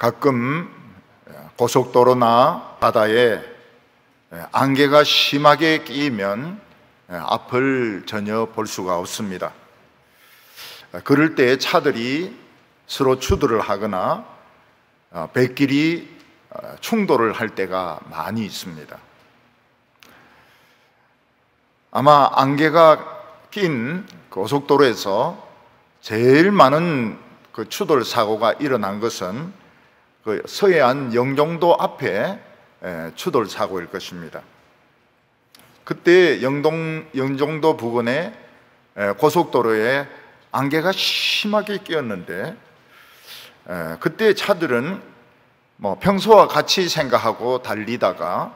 가끔 고속도로나 바다에 안개가 심하게 끼면 앞을 전혀 볼 수가 없습니다. 그럴 때 차들이 서로 추돌을 하거나 백길이 충돌을 할 때가 많이 있습니다. 아마 안개가 낀 고속도로에서 제일 많은 그 추돌 사고가 일어난 것은 그 서해안 영종도 앞에 추돌 사고일 것입니다. 그때 영종도 부근에 고속도로에 안개가 심하게 끼었는데 그때 차들은 평소와 같이 생각하고 달리다가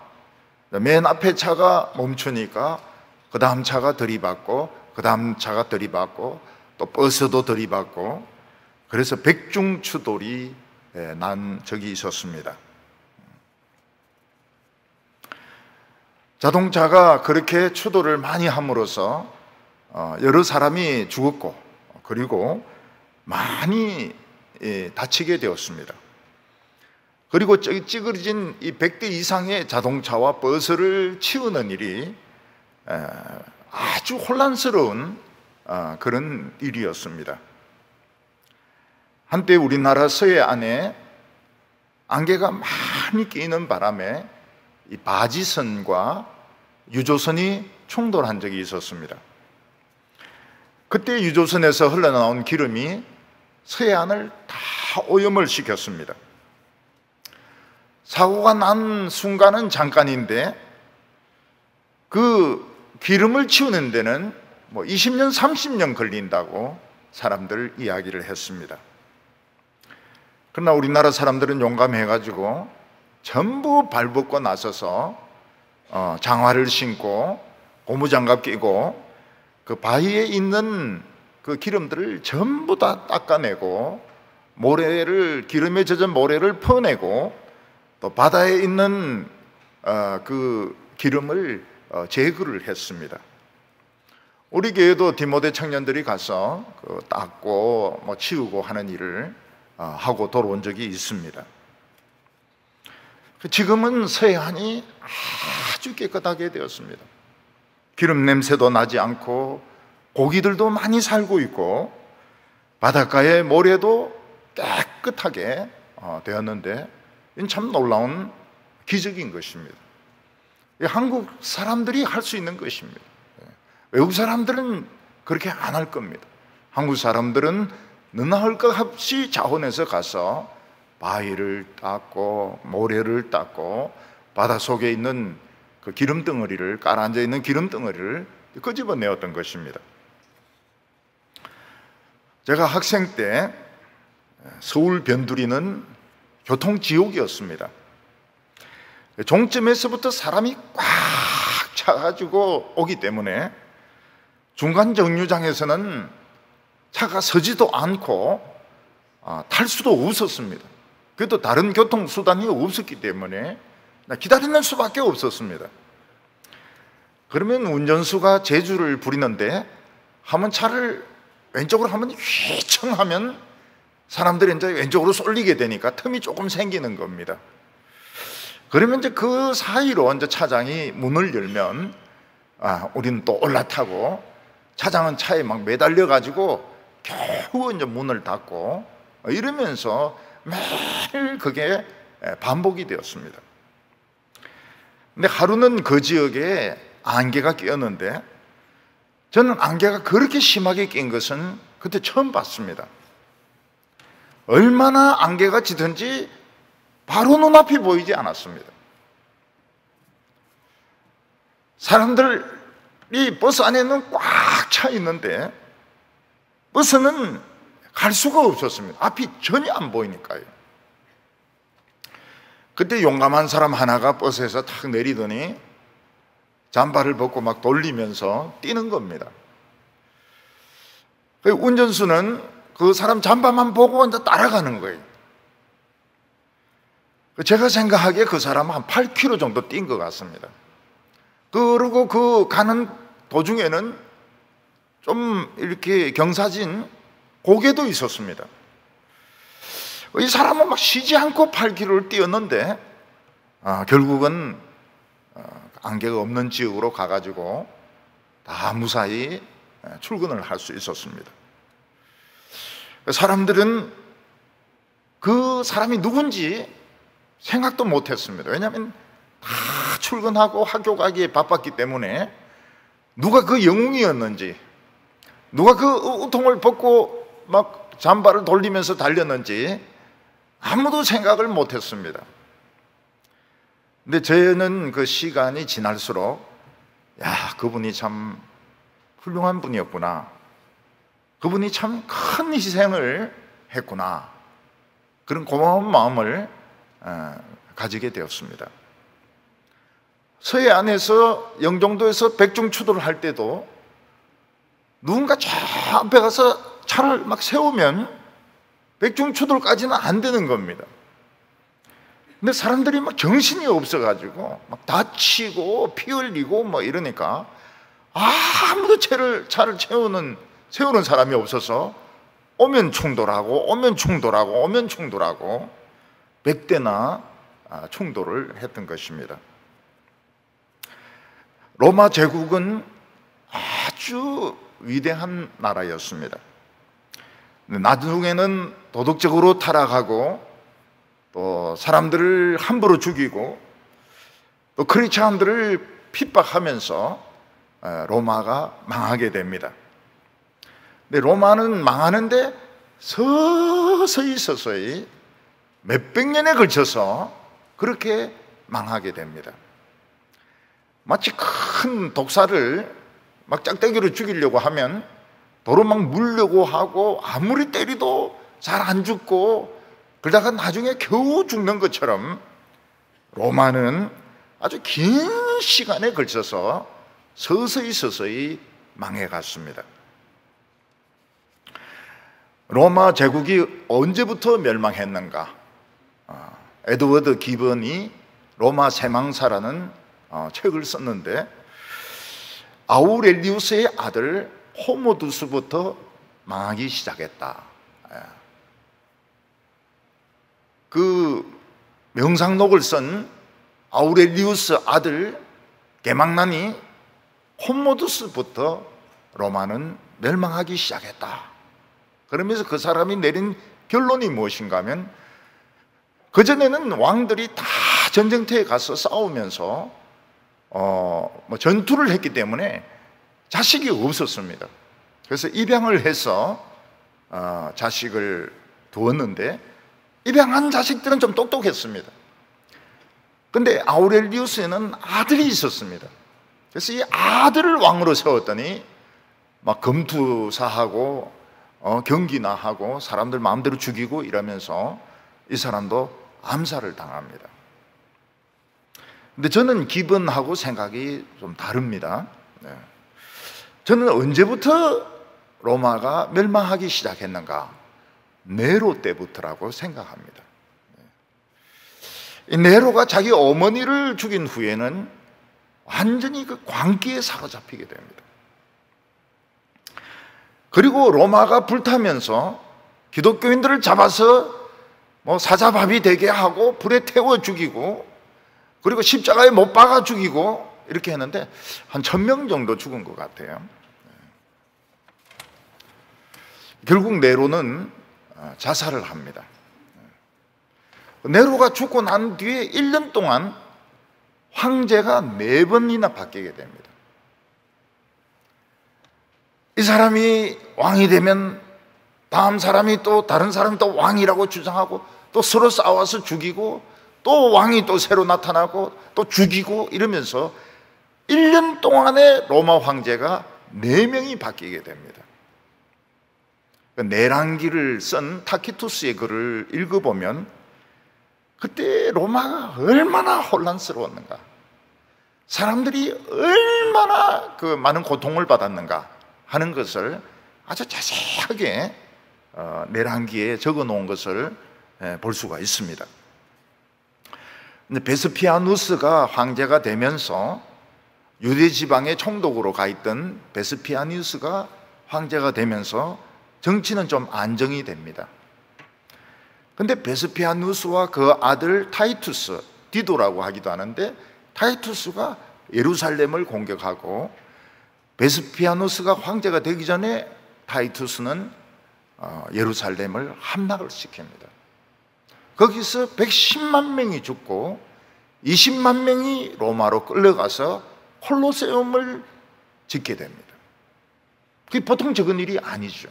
맨 앞에 차가 멈추니까 그 다음 차가 들이받고 그 다음 차가 들이받고 또 버스도 들이받고 그래서 백중추돌이 난 적이 있었습니다. 자동차가 그렇게 추돌을 많이 함으로써 여러 사람이 죽었고 그리고 많이 다치게 되었습니다. 그리고 찌그러진 이 100대 이상의 자동차와 버스를 치우는 일이 아주 혼란스러운 그런 일이었습니다. 한때 우리나라 서해안에 안개가 많이 끼는 바람에 이 바지선과 유조선이 충돌한 적이 있었습니다. 그때 유조선에서 흘러나온 기름이 서해안을 다 오염을 시켰습니다. 사고가 난 순간은 잠깐인데 그 기름을 치우는 데는 20년, 30년 걸린다고 사람들 이야기를 했습니다. 그러나 우리나라 사람들은 용감해가지고 전부 발벗고 나서서 장화를 신고 고무장갑 끼고 그 바위에 있는 그 기름들을 전부 다 닦아내고 기름에 젖은 모래를 퍼내고 또 바다에 있는 그 기름을 제거를 했습니다. 우리 교회도 디모데 청년들이 가서 닦고 치우고 하는 일을 하고 돌아온 적이 있습니다. 지금은 서해안이 아주 깨끗하게 되었습니다. 기름 냄새도 나지 않고 고기들도 많이 살고 있고 바닷가의 모래도 깨끗하게 되었는데 이건 참 놀라운 기적인 것입니다. 한국 사람들이 할 수 있는 것입니다. 외국 사람들은 그렇게 안 할 겁니다. 한국 사람들은 너나 할 것 없이 자원해서 가서 바위를 닦고 모래를 닦고 바닷속에 있는 그 기름덩어리를 깔아앉아 있는 기름덩어리를 끄집어내었던 것입니다. 제가 학생 때 서울 변두리는 교통지옥이었습니다. 종점에서부터 사람이 꽉 차가지고 오기 때문에 중간 정류장에서는 차가 서지도 않고 탈 수도 없었습니다. 그래도 다른 교통수단이 없었기 때문에 기다리는 수밖에 없었습니다. 그러면 운전수가 제주를 부리는데 한번 차를 왼쪽으로 한번 휘청하면 사람들이 이제 왼쪽으로 쏠리게 되니까 틈이 조금 생기는 겁니다. 그러면 이제 그 사이로 이제 차장이 문을 열면 우리는 또 올라타고 차장은 차에 막 매달려 가지고 겨우 이제 문을 닫고 이러면서 매일 그게 반복이 되었습니다. 근데 하루는 그 지역에 안개가 끼었는데 저는 안개가 그렇게 심하게 낀 것은 그때 처음 봤습니다. 얼마나 안개가 짙은지 바로 눈앞이 보이지 않았습니다. 사람들이 버스 안에는 꽉 차 있는데 버스는 갈 수가 없었습니다. 앞이 전혀 안 보이니까요. 그때 용감한 사람 하나가 버스에서 탁 내리더니 잠바를 벗고 막 돌리면서 뛰는 겁니다. 운전수는 그 사람 잠바만 보고 이제 따라가는 거예요. 제가 생각하기에 그 사람은 한 8km 정도 뛴 것 같습니다. 그리고 그 가는 도중에는 좀 이렇게 경사진 고개도 있었습니다. 이 사람은 막 쉬지 않고 8km를 뛰었는데 결국은 안개가 없는 지역으로 가가지고 다 무사히 출근을 할 수 있었습니다. 사람들은 그 사람이 누군지 생각도 못했습니다. 왜냐하면 다 출근하고 학교 가기에 바빴기 때문에 누가 그 영웅이었는지, 누가 그 우통을 벗고 막 잠바를 돌리면서 달렸는지 아무도 생각을 못했습니다. 근데 저는 그 시간이 지날수록 그분이 참 훌륭한 분이었구나, 그분이 참 큰 희생을 했구나, 그런 고마운 마음을 가지게 되었습니다. 서해안에서 영종도에서 백중추도를 할 때도 누군가 저 앞에 가서 차를 막 세우면 백중추도까지는 안 되는 겁니다. 근데 사람들이 막 정신이 없어가지고 막 다치고 피 흘리고 뭐 이러니까 아무도 차를 세우는 사람이 없어서 오면 충돌하고 오면 충돌하고 오면 충돌하고 100대나 충돌을 했던 것입니다. 로마 제국은 아주 위대한 나라였습니다. 나중에는 도덕적으로 타락하고 또 사람들을 함부로 죽이고 또 크리스찬들을 핍박하면서 로마가 망하게 됩니다. 근데 로마는 망하는데 서서히 몇백 년에 걸쳐서 그렇게 망하게 됩니다. 마치 큰 독사를 막 짝대기로 죽이려고 하면 도로 막 물려고 하고 아무리 때리도 잘 안 죽고 그러다가 나중에 겨우 죽는 것처럼 로마는 아주 긴 시간에 걸쳐서 서서히 망해갔습니다. 로마 제국이 언제부터 멸망했는가? 에드워드 기번이 로마 세망사라는 책을 썼는데 아우렐리우스의 아들 호모두스부터 망하기 시작했다. 그 명상록을 쓴 아우렐리우스 아들 게망난이 호모두스부터 로마는 멸망하기 시작했다. 그러면서 그 사람이 내린 결론이 무엇인가 하면 그전에는 왕들이 다 전쟁터에 가서 싸우면서 전투를 했기 때문에 자식이 없었습니다. 그래서 입양을 해서 자식을 두었는데 입양한 자식들은 좀 똑똑했습니다. 근데 아우렐리우스에는 아들이 있었습니다. 그래서 이 아들을 왕으로 세웠더니 막 검투사하고 경기나 하고 사람들 마음대로 죽이고 이러면서 이 사람도 암살을 당합니다. 근데 저는 기본하고 생각이 좀 다릅니다. 저는 언제부터 로마가 멸망하기 시작했는가? 네로 때부터라고 생각합니다. 이 네로가 자기 어머니를 죽인 후에는 완전히 그 광기에 사로잡히게 됩니다. 그리고 로마가 불타면서 기독교인들을 잡아서 사자밥이 되게 하고 불에 태워 죽이고 그리고 십자가에 못 박아 죽이고 이렇게 했는데 한 1000명 정도 죽은 것 같아요. 결국 네로는 자살을 합니다. 네로가 죽고 난 뒤에 1년 동안 황제가 4번이나 바뀌게 됩니다. 이 사람이 왕이 되면 다음 사람이 또 다른 사람이 또 왕이라고 주장하고 또 서로 싸워서 죽이고 또 왕이 또 새로 나타나고 또 죽이고 이러면서 1년 동안에 로마 황제가 4명이 바뀌게 됩니다. 내랑기를 쓴 타키투스의 글을 읽어보면 그때 로마가 얼마나 혼란스러웠는가, 사람들이 얼마나 그 많은 고통을 받았는가 하는 것을 아주 자세하게 내랑기에 적어 놓은 것을 볼 수가 있습니다. 근데 베스피아누스가 황제가 되면서 유대 지방의 총독으로 가 있던 베스피아누스가 황제가 되면서 정치는 좀 안정이 됩니다. 근데 베스피아누스와 그 아들 타이투스, 디도라고 하기도 하는데, 타이투스가 예루살렘을 공격하고 베스피아누스가 황제가 되기 전에 타이투스는 예루살렘을 함락을 시킵니다. 거기서 110만 명이 죽고 20만 명이 로마로 끌려가서 콜로세움을 짓게 됩니다. 그게 보통 적은 일이 아니죠.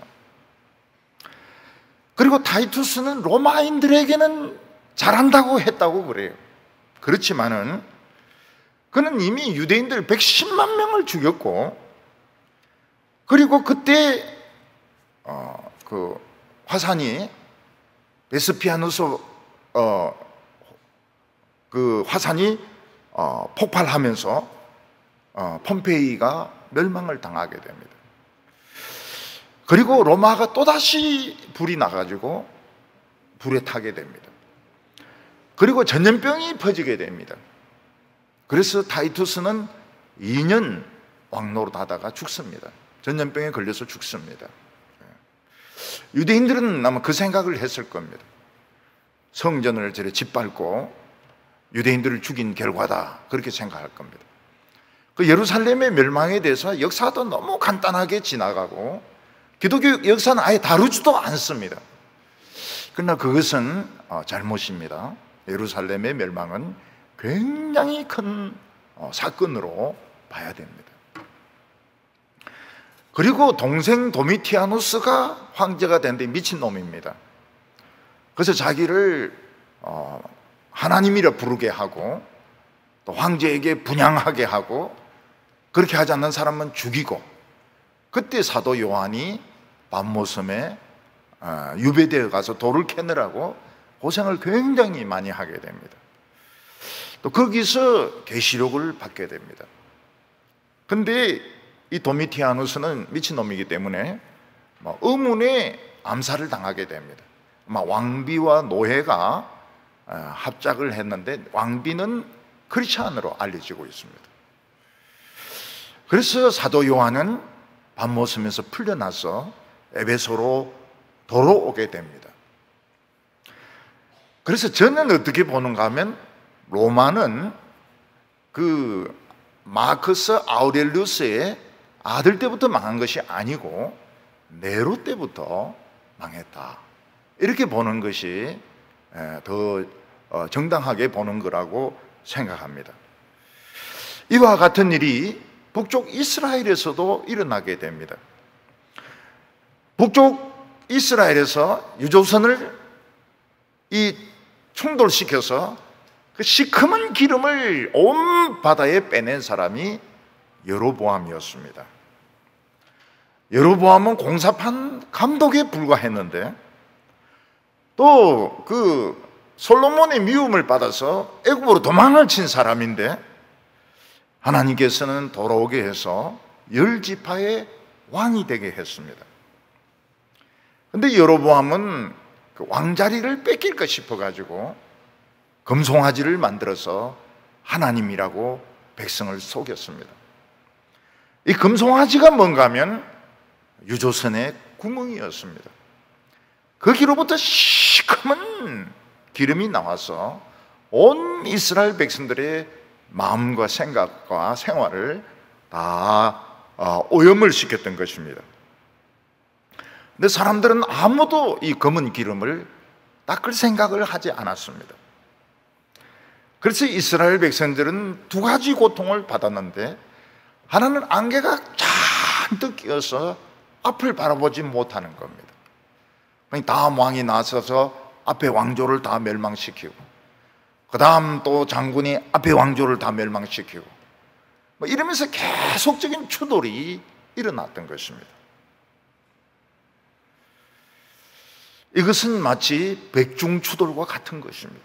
그리고 타이투스는 로마인들에게는 잘한다고 했다고 그래요. 그렇지만은 그는 이미 유대인들 110만 명을 죽였고, 그리고 그때 그 화산이 베스피아누스 그 화산이 폭발하면서 폼페이가 멸망을 당하게 됩니다. 그리고 로마가 또다시 불이 나가지고 불에 타게 됩니다. 그리고 전염병이 퍼지게 됩니다. 그래서 타이투스는 2년 왕노릇하다가 죽습니다. 전염병에 걸려서 죽습니다. 유대인들은 아마 그 생각을 했을 겁니다. 성전을 저래 짓밟고 유대인들을 죽인 결과다, 그렇게 생각할 겁니다. 그 예루살렘의 멸망에 대해서 역사도 너무 간단하게 지나가고 기독교 역사는 아예 다루지도 않습니다. 그러나 그것은 잘못입니다. 예루살렘의 멸망은 굉장히 큰 사건으로 봐야 됩니다. 그리고 동생 도미티아누스가 황제가 됐는데 미친놈입니다. 그래서 자기를 하나님이라 부르게 하고 또 황제에게 분향하게 하고, 그렇게 하지 않는 사람은 죽이고, 그때 사도 요한이 밤모섬에 유배되어 가서 돌을 캐느라고 고생을 굉장히 많이 하게 됩니다. 또 거기서 계시록을 받게 됩니다. 근데 이 도미티아누스는 미친놈이기 때문에 의문에 암살을 당하게 됩니다. 왕비와 노예가 합작을 했는데 왕비는 크리스찬으로 알려지고 있습니다. 그래서 사도 요한은 밤모섬에서 풀려나서 에베소로 돌아오게 됩니다. 그래서 저는 어떻게 보는가 하면, 로마는 그 마크스 아우렐리우스의 아들 때부터 망한 것이 아니고 네로 때부터 망했다, 이렇게 보는 것이 더 정당하게 보는 거라고 생각합니다. 이와 같은 일이 북쪽 이스라엘에서도 일어나게 됩니다. 북쪽 이스라엘에서 유조선을 충돌시켜서 그 시커먼 기름을 온 바다에 빼낸 사람이 여로보암이었습니다. 여로보암은 공사판 감독에 불과했는데, 또 그 솔로몬의 미움을 받아서 애굽으로 도망을 친 사람인데, 하나님께서는 돌아오게 해서 10지파의 왕이 되게 했습니다. 그런데 여로보암은 그 왕자리를 뺏길까 싶어가지고 금송아지를 만들어서 하나님이라고 백성을 속였습니다. 이 금송아지가 뭔가 하면 유조선의 구멍이었습니다. 거기로부터 시커먼 기름이 나와서 온 이스라엘 백성들의 마음과 생각과 생활을 다 오염을 시켰던 것입니다. 근데 사람들은 아무도 이 검은 기름을 닦을 생각을 하지 않았습니다. 그래서 이스라엘 백성들은 두 가지 고통을 받았는데, 하나는 안개가 잔뜩 끼어서 앞을 바라보지 못하는 겁니다. 다음 왕이 나서서 앞에 왕조를 다 멸망시키고, 그 다음 또 장군이 앞에 왕조를 다 멸망시키고, 이러면서 계속적인 추돌이 일어났던 것입니다. 이것은 마치 백중추돌과 같은 것입니다.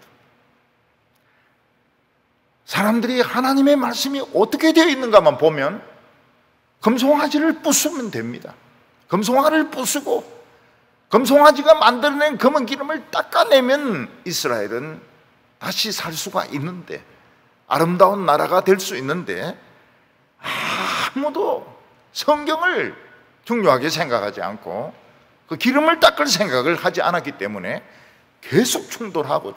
사람들이 하나님의 말씀이 어떻게 되어 있는가만 보면 금송아지를 부수면 됩니다. 금송아지를 부수고 금송아지가 만들어낸 검은 기름을 닦아내면 이스라엘은 다시 살 수가 있는데, 아름다운 나라가 될 수 있는데, 아무도 성경을 중요하게 생각하지 않고 그 기름을 닦을 생각을 하지 않았기 때문에 계속 충돌하고.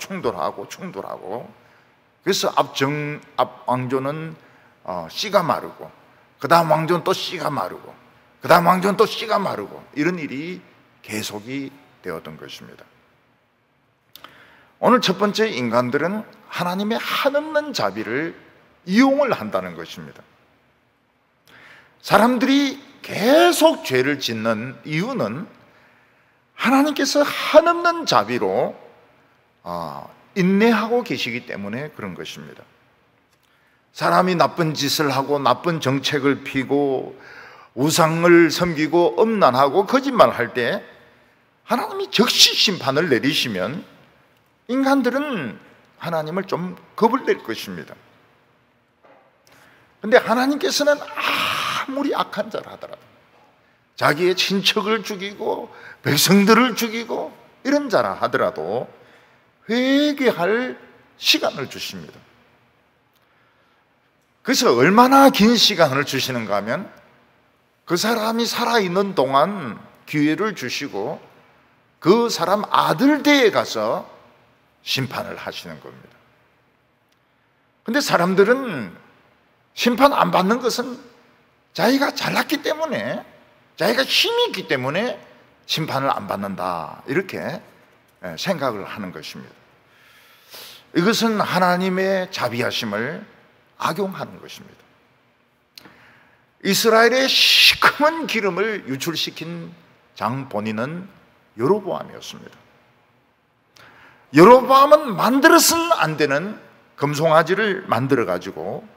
그래서 앞 왕조는 씨가 마르고, 그 다음 왕조는 또 씨가 마르고, 그 다음 왕조는 또 씨가 마르고, 이런 일이 계속이 되었던 것입니다. 오늘 첫 번째, 인간들은 하나님의 한없는 자비를 이용을 한다는 것입니다. 사람들이 계속 죄를 짓는 이유는 하나님께서 한없는 자비로 인내하고 계시기 때문에 그런 것입니다. 사람이 나쁜 짓을 하고 나쁜 정책을 피고 우상을 섬기고 음란하고 거짓말할 때 하나님이 즉시 심판을 내리시면 인간들은 하나님을 좀 겁을 낼 것입니다. 그런데 하나님께서는 아무리 악한 자라 하더라도, 자기의 친척을 죽이고 백성들을 죽이고 이런 자라 하더라도 회개할 시간을 주십니다. 그래서 얼마나 긴 시간을 주시는가 하면 그 사람이 살아있는 동안 기회를 주시고 그 사람 아들대에 가서 심판을 하시는 겁니다. 그런데 사람들은 심판 안 받는 것은 자기가 잘났기 때문에, 자기가 힘이 있기 때문에 심판을 안 받는다, 이렇게 생각을 하는 것입니다. 이것은 하나님의 자비하심을 악용하는 것입니다. 이스라엘의 시커먼 기름을 유출시킨 장본인은 여로보암이었습니다. 여로보암은 만들어서는 안 되는 금송아지를 만들어 가지고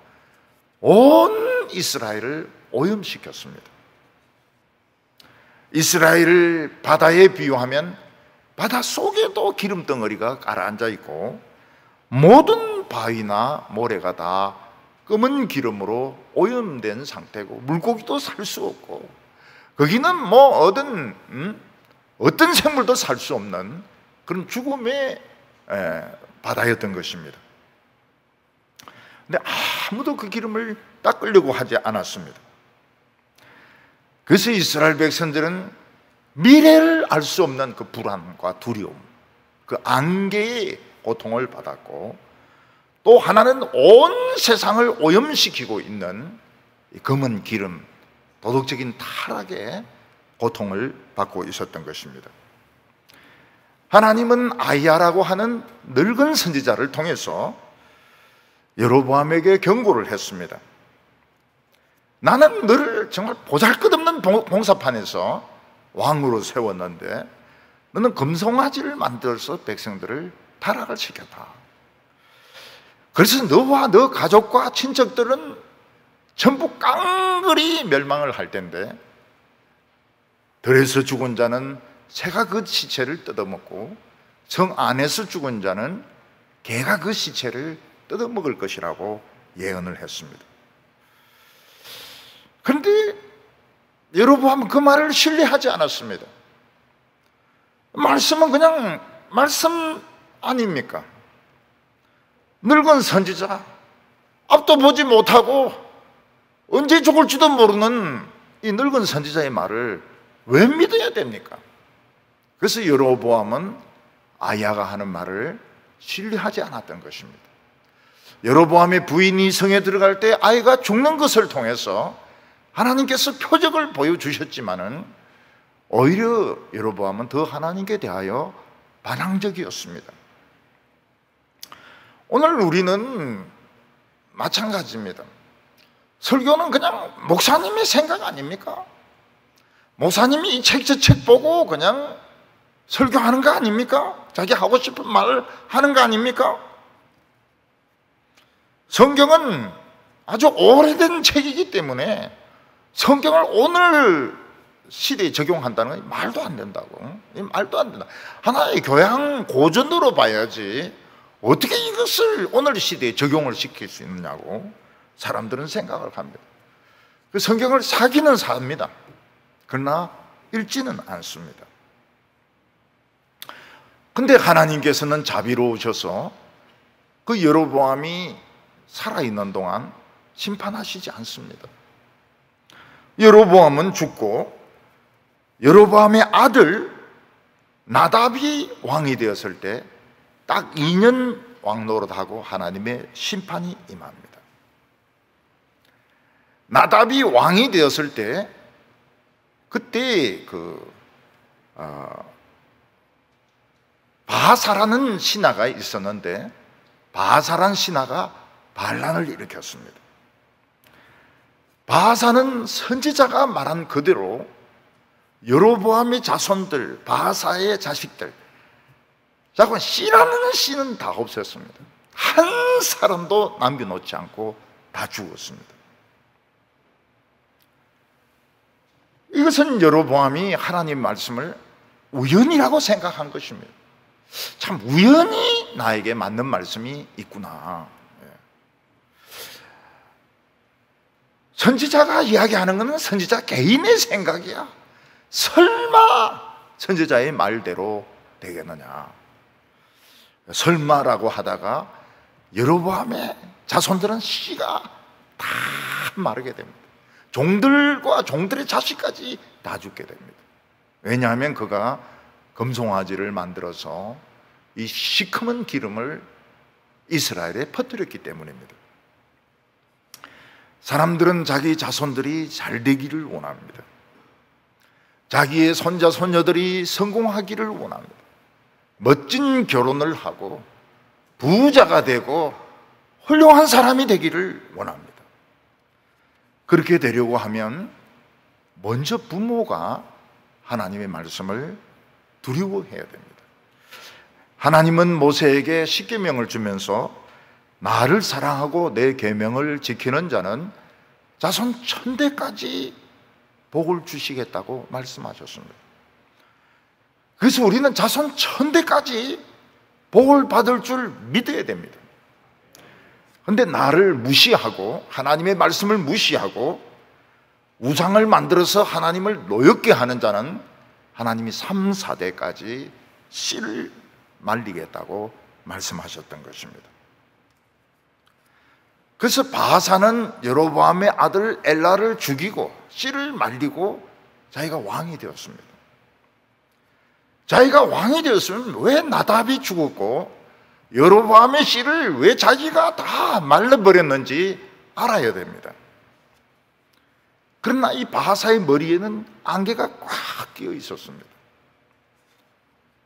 온 이스라엘을 오염시켰습니다. 이스라엘을 바다에 비유하면 바다 속에도 기름덩어리가 가라앉아 있고 모든 바위나 모래가 다 검은 기름으로 오염된 상태고 물고기도 살 수 없고 거기는 뭐 어떤 생물도 살 수 없는 그런 죽음의 바다였던 것입니다. 근데 아무도 그 기름을 닦으려고 하지 않았습니다. 그래서 이스라엘 백성들은 미래를 알 수 없는 그 불안과 두려움, 그 안개의 고통을 받았고, 또 하나는 온 세상을 오염시키고 있는 이 검은 기름, 도덕적인 타락의 고통을 받고 있었던 것입니다. 하나님은 아이야라고 하는 늙은 선지자를 통해서 여로보암에게 경고를 했습니다. 나는 너를 정말 보잘것없는 봉사판에서 왕으로 세웠는데 너는 금송아지를 만들어서 백성들을 타락을 시켰다. 그래서 너와 너 가족과 친척들은 전부 깡그리 멸망을 할 텐데, 들에서 죽은 자는 새가 그 시체를 뜯어먹고 성 안에서 죽은 자는 개가 그 시체를 뜯어먹을 것이라고 예언을 했습니다. 그런데 여로보암은 그 말을 신뢰하지 않았습니다. 말씀은 그냥 말씀 아닙니까? 늙은 선지자, 앞도 보지 못하고 언제 죽을지도 모르는 이 늙은 선지자의 말을 왜 믿어야 됩니까? 그래서 여로보암은 아야가 하는 말을 신뢰하지 않았던 것입니다. 여로보암의 부인이 성에 들어갈 때 아이가 죽는 것을 통해서 하나님께서 표적을 보여주셨지만은 오히려 여로보암은 더 하나님께 대하여 반항적이었습니다. 오늘 우리는 마찬가지입니다. 설교는 그냥 목사님의 생각 아닙니까? 목사님이 이 책 저 책 보고 그냥 설교하는 거 아닙니까? 자기 하고 싶은 말을 하는 거 아닙니까? 성경은 아주 오래된 책이기 때문에 성경을 오늘 시대에 적용한다는 건 말도 안 된다고. 말도 안 된다. 하나의 교양 고전으로 봐야지 어떻게 이것을 오늘 시대에 적용을 시킬 수 있느냐고 사람들은 생각을 합니다. 그 성경을 사기는 삽니다. 그러나 읽지는 않습니다. 근데 하나님께서는 자비로우셔서 그 여로보암이 살아있는 동안 심판하시지 않습니다. 여로보암은 죽고 여로보암의 아들 나답이 왕이 되었을 때 딱 2년 왕노릇하고 하나님의 심판이 임합니다. 나답이 왕이 되었을 때 그때 바사라는 신하가 있었는데, 바사라는 신하가 반란을 일으켰습니다. 바사는 선지자가 말한 그대로 여로보암의 자손들, 바사의 자식들, 자꾸 씨라는 씨는 다 없었습니다. 한 사람도 남겨놓지 않고 다 죽었습니다. 이것은 여로보암이 하나님 말씀을 우연이라고 생각한 것입니다. 참 우연히 나에게 맞는 말씀이 있구나. 선지자가 이야기하는 것은 선지자 개인의 생각이야. 설마 선지자의 말대로 되겠느냐. 설마라고 하다가 여로보암의 자손들은 씨가 다 마르게 됩니다. 종들과 종들의 자식까지 다 죽게 됩니다. 왜냐하면 그가 금송아지를 만들어서 이 시커먼 기름을 이스라엘에 퍼뜨렸기 때문입니다. 사람들은 자기 자손들이 잘 되기를 원합니다. 자기의 손자 손녀들이 성공하기를 원합니다. 멋진 결혼을 하고 부자가 되고 훌륭한 사람이 되기를 원합니다. 그렇게 되려고 하면 먼저 부모가 하나님의 말씀을 두려워해야 됩니다. 하나님은 모세에게 십계명을 주면서 나를 사랑하고 내 계명을 지키는 자는 자손 1000대까지 복을 주시겠다고 말씀하셨습니다. 그래서 우리는 자손 1000대까지 복을 받을 줄 믿어야 됩니다. 그런데 나를 무시하고 하나님의 말씀을 무시하고 우상을 만들어서 하나님을 노엽게 하는 자는 하나님이 3, 4대까지 씨를 말리겠다고 말씀하셨던 것입니다. 그래서 바사는 여로보암의 아들 엘라를 죽이고 씨를 말리고 자기가 왕이 되었습니다. 자기가 왕이 되었으면 왜 나답이 죽었고 여로보암의 씨를 왜 자기가 다 말려버렸는지 알아야 됩니다. 그러나 이 바사의 머리에는 안개가 꽉 끼어 있었습니다.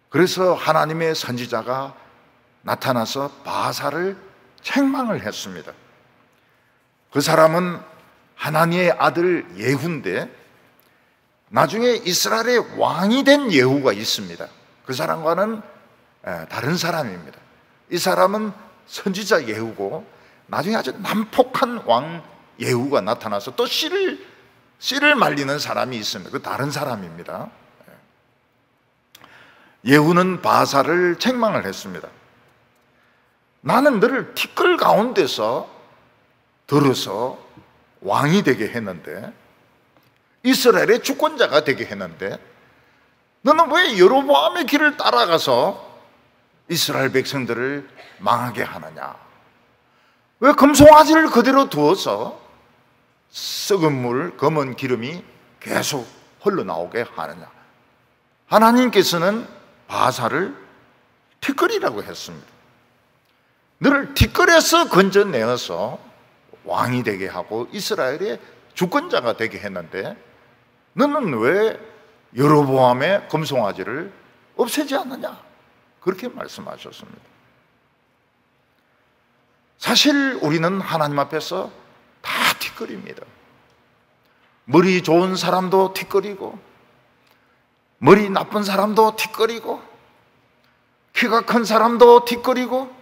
그래서 하나님의 선지자가 나타나서 바사를 책망을 했습니다. 그 사람은 하나님의 아들 예후인데 나중에 이스라엘의 왕이 된 예후가 있습니다. 그 사람과는 다른 사람입니다. 이 사람은 선지자 예후고 나중에 아주 난폭한 왕 예후가 나타나서 또 씨를 말리는 사람이 있습니다. 그 다른 사람입니다. 예후는 바사를 책망을 했습니다. 나는 너를 티끌 가운데서 들어서 왕이 되게 했는데, 이스라엘의 주권자가 되게 했는데 너는 왜 여로보암의 길을 따라가서 이스라엘 백성들을 망하게 하느냐? 왜 금송아지를 그대로 두어서 썩은 물, 검은 기름이 계속 흘러나오게 하느냐? 하나님께서는 바사를 티끌이라고 했습니다. 너를 티끌에서 건져내어서 왕이 되게 하고 이스라엘의 주권자가 되게 했는데 너는 왜 여로보암의 금송아지를 없애지 않느냐? 그렇게 말씀하셨습니다. 사실 우리는 하나님 앞에서 다 티끌입니다. 머리 좋은 사람도 티끌이고 머리 나쁜 사람도 티끌이고 키가 큰 사람도 티끌이고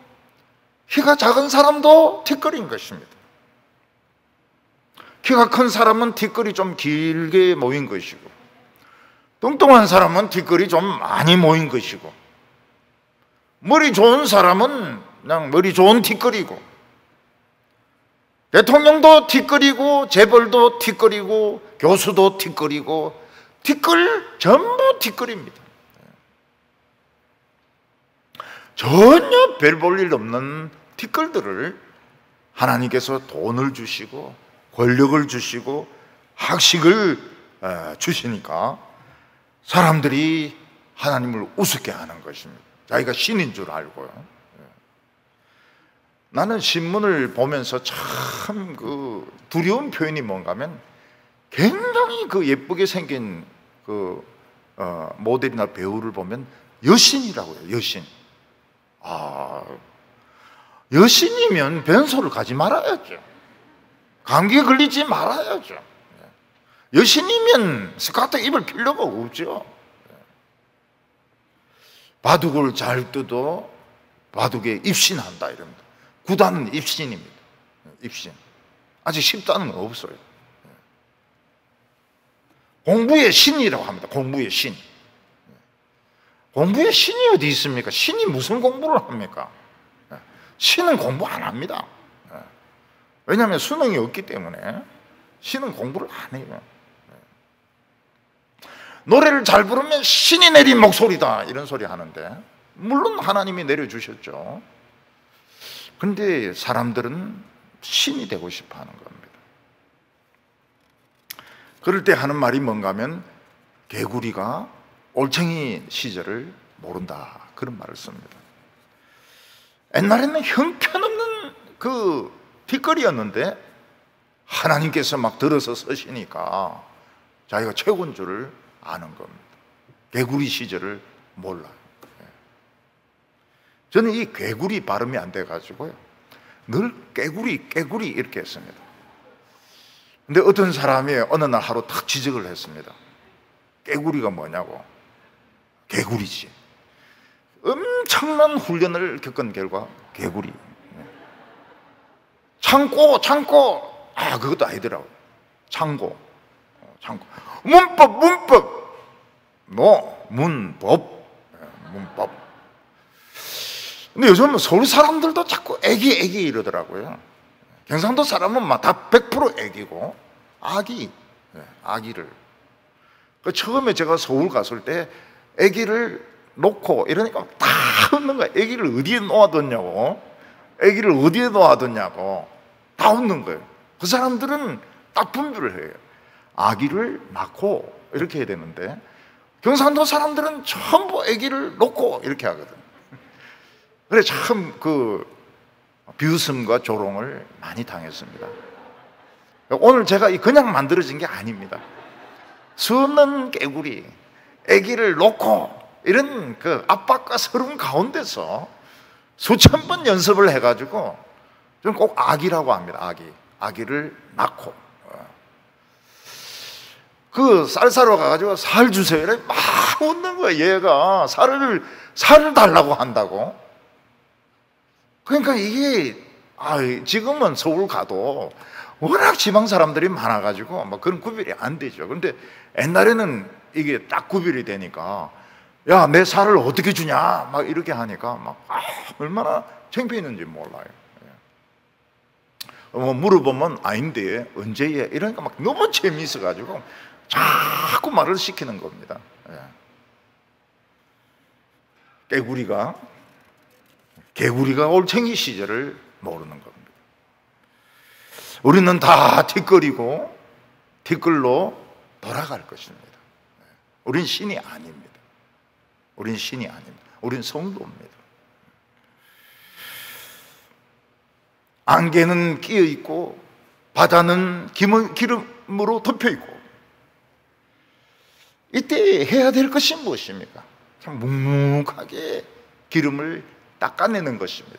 키가 작은 사람도 티끌인 것입니다. 키가 큰 사람은 티끌이 좀 길게 모인 것이고 뚱뚱한 사람은 티끌이 좀 많이 모인 것이고 머리 좋은 사람은 그냥 머리 좋은 티끌이고 대통령도 티끌이고 재벌도 티끌이고 교수도 티끌이고 티끌 전부 티끌입니다. 전혀 별 볼 일 없는 티끌들을 하나님께서 돈을 주시고 권력을 주시고 학식을 주시니까 사람들이 하나님을 우습게 하는 것입니다. 자기가 신인 줄 알고요. 나는 신문을 보면서 참 그 두려운 표현이 뭔가 하면 굉장히 그 예쁘게 생긴 그 모델이나 배우를 보면 여신이라고요. 여신. 여신이면 변소를 가지 말아야죠. 감기에 걸리지 말아야죠. 여신이면 스카트 입을 필요가 없죠. 바둑을 잘 뜯어 바둑에 입신한다 이럽니다. 구단은 입신입니다. 입신. 아직 10단은 없어요. 공부의 신이라고 합니다. 공부의 신. 공부의 신이 어디 있습니까? 신이 무슨 공부를 합니까? 신은 공부 안 합니다. 왜냐하면 수능이 없기 때문에 신은 공부를 안 해요. 노래를 잘 부르면 신이 내린 목소리다 이런 소리 하는데, 물론 하나님이 내려주셨죠. 그런데 사람들은 신이 되고 싶어 하는 겁니다. 그럴 때 하는 말이 뭔가 하면 개구리가 올챙이 시절을 모른다 그런 말을 씁니다. 옛날에는 형편없는 그 뒷거리였는데 하나님께서 막 들어서 쓰시니까 자기가 최고인 줄을 아는 겁니다. 개구리 시절을 몰라요. 저는 이 개구리 발음이 안 돼가지고요 늘 깨구리 깨구리 이렇게 했습니다. 근데 어떤 사람이 어느 날 하루 탁 지적을 했습니다. 깨구리가 뭐냐고. 개구리지. 엄청난 훈련을 겪은 결과 개구리. 창고 그것도 아니더라고요. 창고 문법 문법. 근데 요즘은 서울 사람들도 자꾸 애기 이러더라고요. 경상도 사람은 막 다 100% 애기고 아기를. 처음에 제가 서울 갔을 때 애기를 놓고 이러니까 다 웃는 거예요. 애기를 어디에 놓아뒀냐고. 다 웃는 거예요. 그 사람들은 딱 분별을 해요. 아기를 낳고 이렇게 해야 되는데 경상도 사람들은 전부 아기를 놓고 이렇게 하거든. 그래 참 그 비웃음과 조롱을 많이 당했습니다. 오늘 제가 그냥 만들어진 게 아닙니다. 수없는 개구리, 아기를 놓고 이런 그 압박과 서름 가운데서 수천 번 연습을 해가지고 저는 꼭 아기라고 합니다. 아기를 낳고 그 쌀 사러 가가지고 살 주세요. 이래 막 웃는 거야. 얘가 살을 달라고 한다고. 그러니까 이게 지금은 서울 가도 워낙 지방 사람들이 많아가지고 막 그런 구별이 안 되죠. 그런데 옛날에는 이게 딱 구별이 되니까 야, 내 살을 어떻게 주냐 막 이렇게 하니까 막 얼마나 창피했는지 몰라요. 물어보면 아닌데 언제에 이러니까 막 너무 재미있어가지고 자꾸 말을 시키는 겁니다. 개구리가 올챙이 시절을 모르는 겁니다. 우리는 다 뒷거리고 뒷글로 돌아갈 것입니다. 우린 신이 아닙니다. 우린 성도입니다. 안개는 끼어 있고 바다는 기름으로 덮여 있고, 이때 해야 될 것이 무엇입니까? 참 묵묵하게 기름을 닦아내는 것입니다.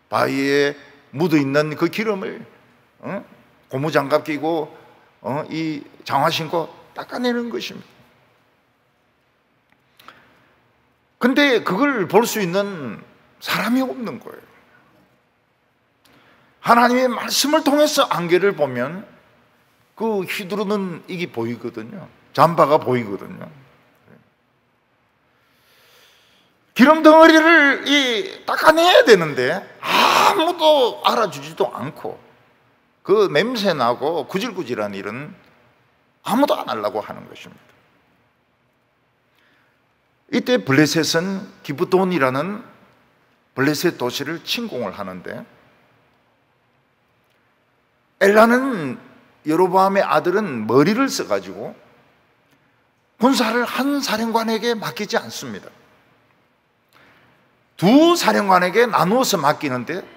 바위에 묻어있는 그 기름을 고무장갑 끼고 이 장화 신고 닦아내는 것입니다. 근데 그걸 볼 수 있는 사람이 없는 거예요. 하나님의 말씀을 통해서 안개를 보면 그 휘두르는 이게 보이거든요. 잠바가 보이거든요. 기름 덩어리를 닦아내야 되는데 아무도 알아주지도 않고 그 냄새나고 구질구질한 일은 아무도 안 하려고 하는 것입니다. 이때 블레셋은 기브돈이라는 블레셋 도시를 침공을 하는데, 엘라는 여로보암의 아들은 머리를 써가지고 군사를 한 사령관에게 맡기지 않습니다. 두 사령관에게 나누어서 맡기는데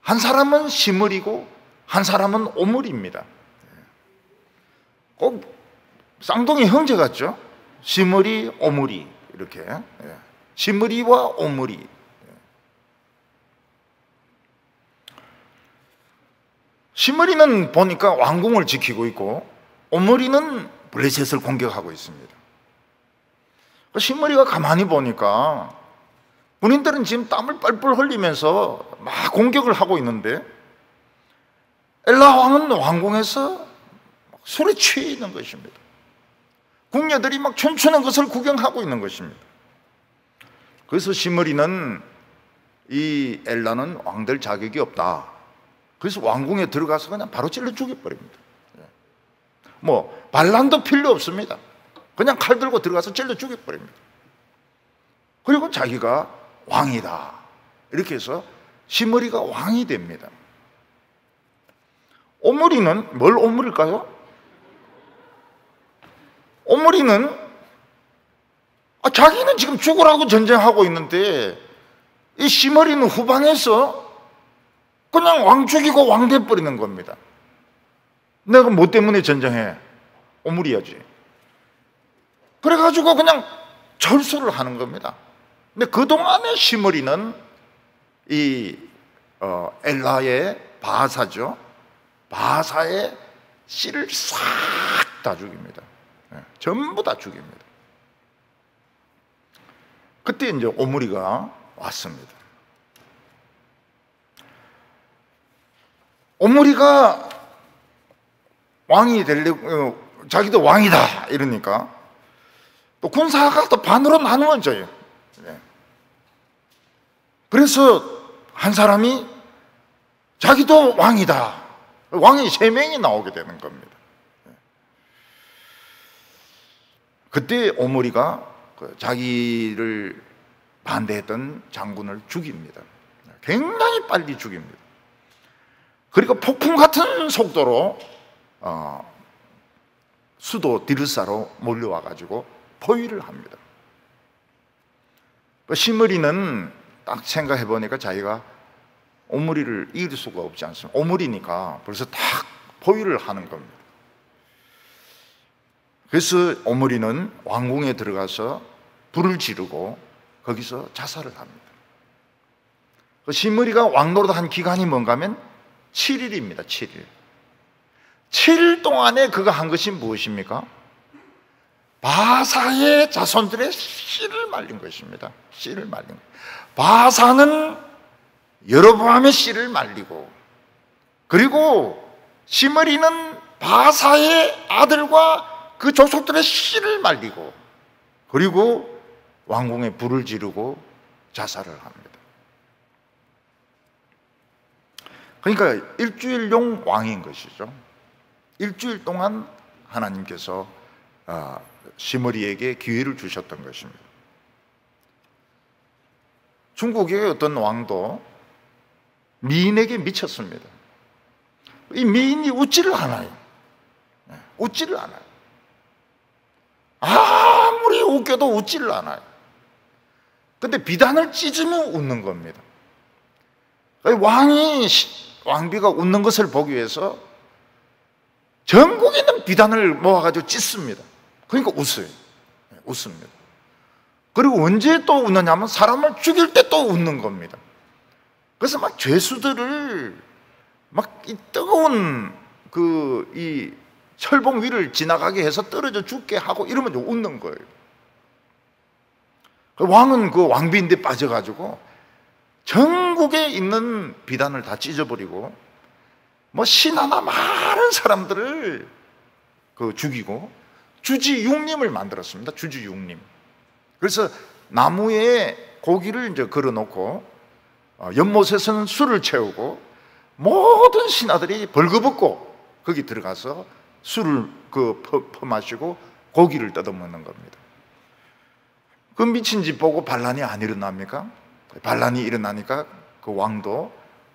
한 사람은 시므리고 한 사람은 오므리입니다. 꼭 쌍둥이 형제 같죠? 시므리, 오므리 이렇게. 시므리와 오므리. 시므리는 보니까 왕궁을 지키고 있고 오므리는 블레셋을 공격하고 있습니다. 시므리가 가만히 보니까 군인들은 지금 땀을 뻘뻘 흘리면서 막 공격을 하고 있는데 엘라 왕은 왕궁에서 술에 취해 있는 것입니다. 궁녀들이 막 춤추는 것을 구경하고 있는 것입니다. 그래서 시므리는 이 엘라는 왕될 자격이 없다. 그래서 왕궁에 들어가서 그냥 바로 찔러 죽여버립니다. 뭐 반란도 필요 없습니다. 그냥 칼 들고 들어가서 찔러 죽여버립니다. 그리고 자기가 왕이다 이렇게 해서 시므리가 왕이 됩니다. 오므리는 뭘 오므릴까요? 오므리는 자기는 지금 죽으라고 전쟁하고 있는데 이 시므리는 후방에서 그냥 왕 죽이고 왕 돼버리는 겁니다. 내가 뭐 때문에 전쟁해? 오므리야지. 그래가지고 그냥 절수를 하는 겁니다. 근데 그동안에 시므리는 이 엘라의 바사죠. 바사의 씨를 싹 다 죽입니다. 전부 다 죽입니다. 그때 이제 오므리가 왔습니다. 오므리가 왕이 되려고 자기도 왕이다 이러니까 또 군사가 또 반으로 나누어져요. 그래서 한 사람이 자기도 왕이다. 왕이 3명이 나오게 되는 겁니다. 그때 오므리가 자기를 반대했던 장군을 죽입니다. 굉장히 빨리 죽입니다. 그리고 폭풍 같은 속도로 수도 디르사로 몰려와 가지고 포위를 합니다. 시므리는 딱 생각해 보니까 자기가 오므리를 이길 수가 없지 않습니까? 오므리니까 벌써 딱 포위를 하는 겁니다. 그래서 오므리는 왕궁에 들어가서 불을 지르고 거기서 자살을 합니다. 시므리가 왕노릇한 기간이 뭔가 하면 7일입니다. 7일. 7일 동안에 그가 한 것이 무엇입니까? 바사의 자손들의 씨를 말린 것입니다. 씨를 말린 것. 바사는 여로보암의 씨를 말리고, 그리고 시므리는 바사의 아들과 그 조속들의 씨를 말리고, 그리고 왕궁에 불을 지르고 자살을 합니다. 그러니까 일주일용 왕인 것이죠. 일주일 동안 하나님께서 시므리에게 기회를 주셨던 것입니다. 중국의 어떤 왕도 미인에게 미쳤습니다. 이 미인이 웃지를 않아요. 웃지를 않아요. 아무리 웃겨도 웃지를 않아요. 근데 비단을 찢으면 웃는 겁니다. 왕비가 웃는 것을 보기 위해서 전국에 있는 비단을 모아가지고 찢습니다. 그러니까 웃어요. 웃습니다. 그리고 언제 또 웃느냐면 사람을 죽일 때 또 웃는 겁니다. 그래서 막 죄수들을 막 이 뜨거운 이 철봉 위를 지나가게 해서 떨어져 죽게 하고 이러면 웃는 거예요. 왕은 그 왕비인데 빠져가지고 전국에 있는 비단을 다 찢어버리고 뭐 신하나 많은 사람들을 죽이고 주지육림을 만들었습니다. 주지육림. 그래서 나무에 고기를 이제 걸어놓고 연못에서는 술을 채우고 모든 신하들이 벌거벗고 거기 들어가서 술을 퍼마시고 고기를 뜯어먹는 겁니다. 그 미친 짓 보고 반란이 안 일어납니까? 반란이 일어나니까 그 왕도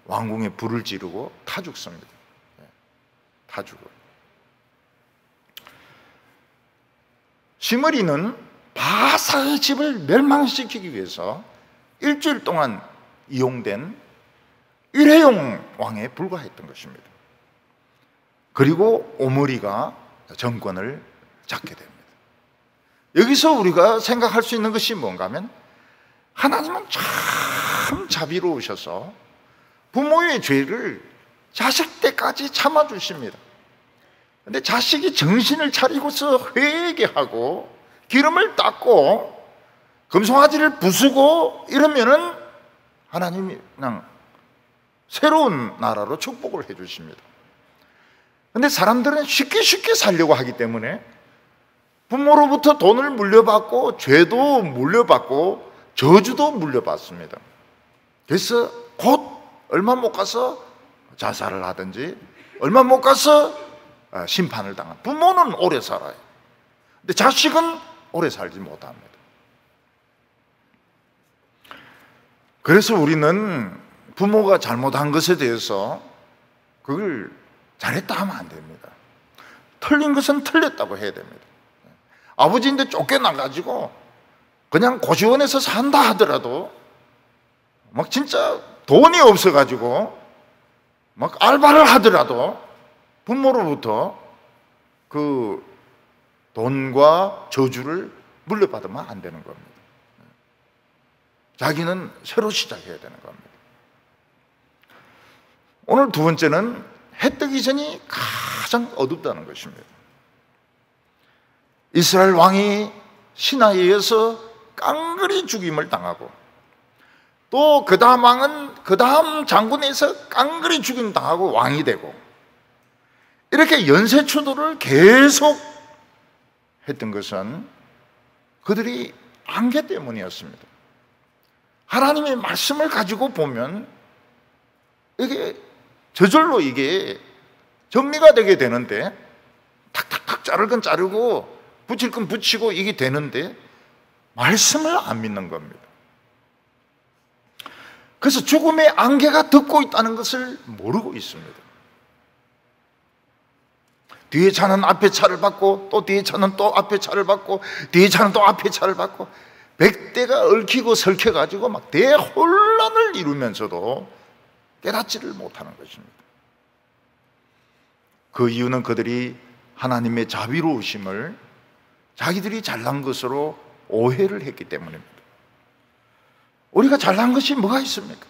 왕궁에 불을 지르고 타 죽습니다. 타 죽어요. 시므리는 바사의 집을 멸망시키기 위해서 일주일 동안 이용된 일회용 왕에 불과했던 것입니다. 그리고 오므리가 정권을 잡게 됩니다. 여기서 우리가 생각할 수 있는 것이 뭔가 하면, 하나님은 참 자비로우셔서 부모의 죄를 자식 때까지 참아주십니다. 근데 자식이 정신을 차리고서 회개하고 기름을 닦고 금송아지를 부수고 이러면은 하나님이 그냥 새로운 나라로 축복을 해주십니다. 근데 사람들은 쉽게 살려고 하기 때문에 부모로부터 돈을 물려받고 죄도 물려받고 저주도 물려받습니다. 그래서 곧 얼마 못 가서 자살을 하든지 얼마 못 가서 심판을 당한. 부모는 오래 살아요. 근데 자식은 오래 살지 못합니다. 그래서 우리는 부모가 잘못한 것에 대해서 그걸 잘했다 하면 안 됩니다. 틀린 것은 틀렸다고 해야 됩니다. 아버지인데 쫓겨나가지고 그냥 고시원에서 산다 하더라도 막 진짜 돈이 없어가지고 막 알바를 하더라도 부모로부터 그 돈과 저주를 물려받으면 안 되는 겁니다. 자기는 새로 시작해야 되는 겁니다. 오늘 두 번째는 해 뜨기 전이 가장 어둡다는 것입니다. 이스라엘 왕이 신하에 의해서 깡그리 죽임을 당하고, 또 그 다음 왕은 그 다음 장군에서 깡그리 죽임 당하고 왕이 되고, 이렇게 연쇄추도를 계속 했던 것은 그들이 안개 때문이었습니다. 하나님의 말씀을 가지고 보면 이게 저절로 이게 정리가 되게 되는데, 탁탁탁 자를 건 자르고 붙일 건 붙이고 이게 되는데 말씀을 안 믿는 겁니다. 그래서 죽음의 안개가 덮고 있다는 것을 모르고 있습니다. 뒤에 차는 앞에 차를 받고, 또 뒤에 차는 또 앞에 차를 받고, 뒤에 차는 또 앞에 차를 받고, 100대가 얽히고 설켜가지고 막 대혼란을 이루면서도 깨닫지를 못하는 것입니다. 그 이유는 그들이 하나님의 자비로우심을 자기들이 잘난 것으로 오해를 했기 때문입니다. 우리가 잘난 것이 뭐가 있습니까?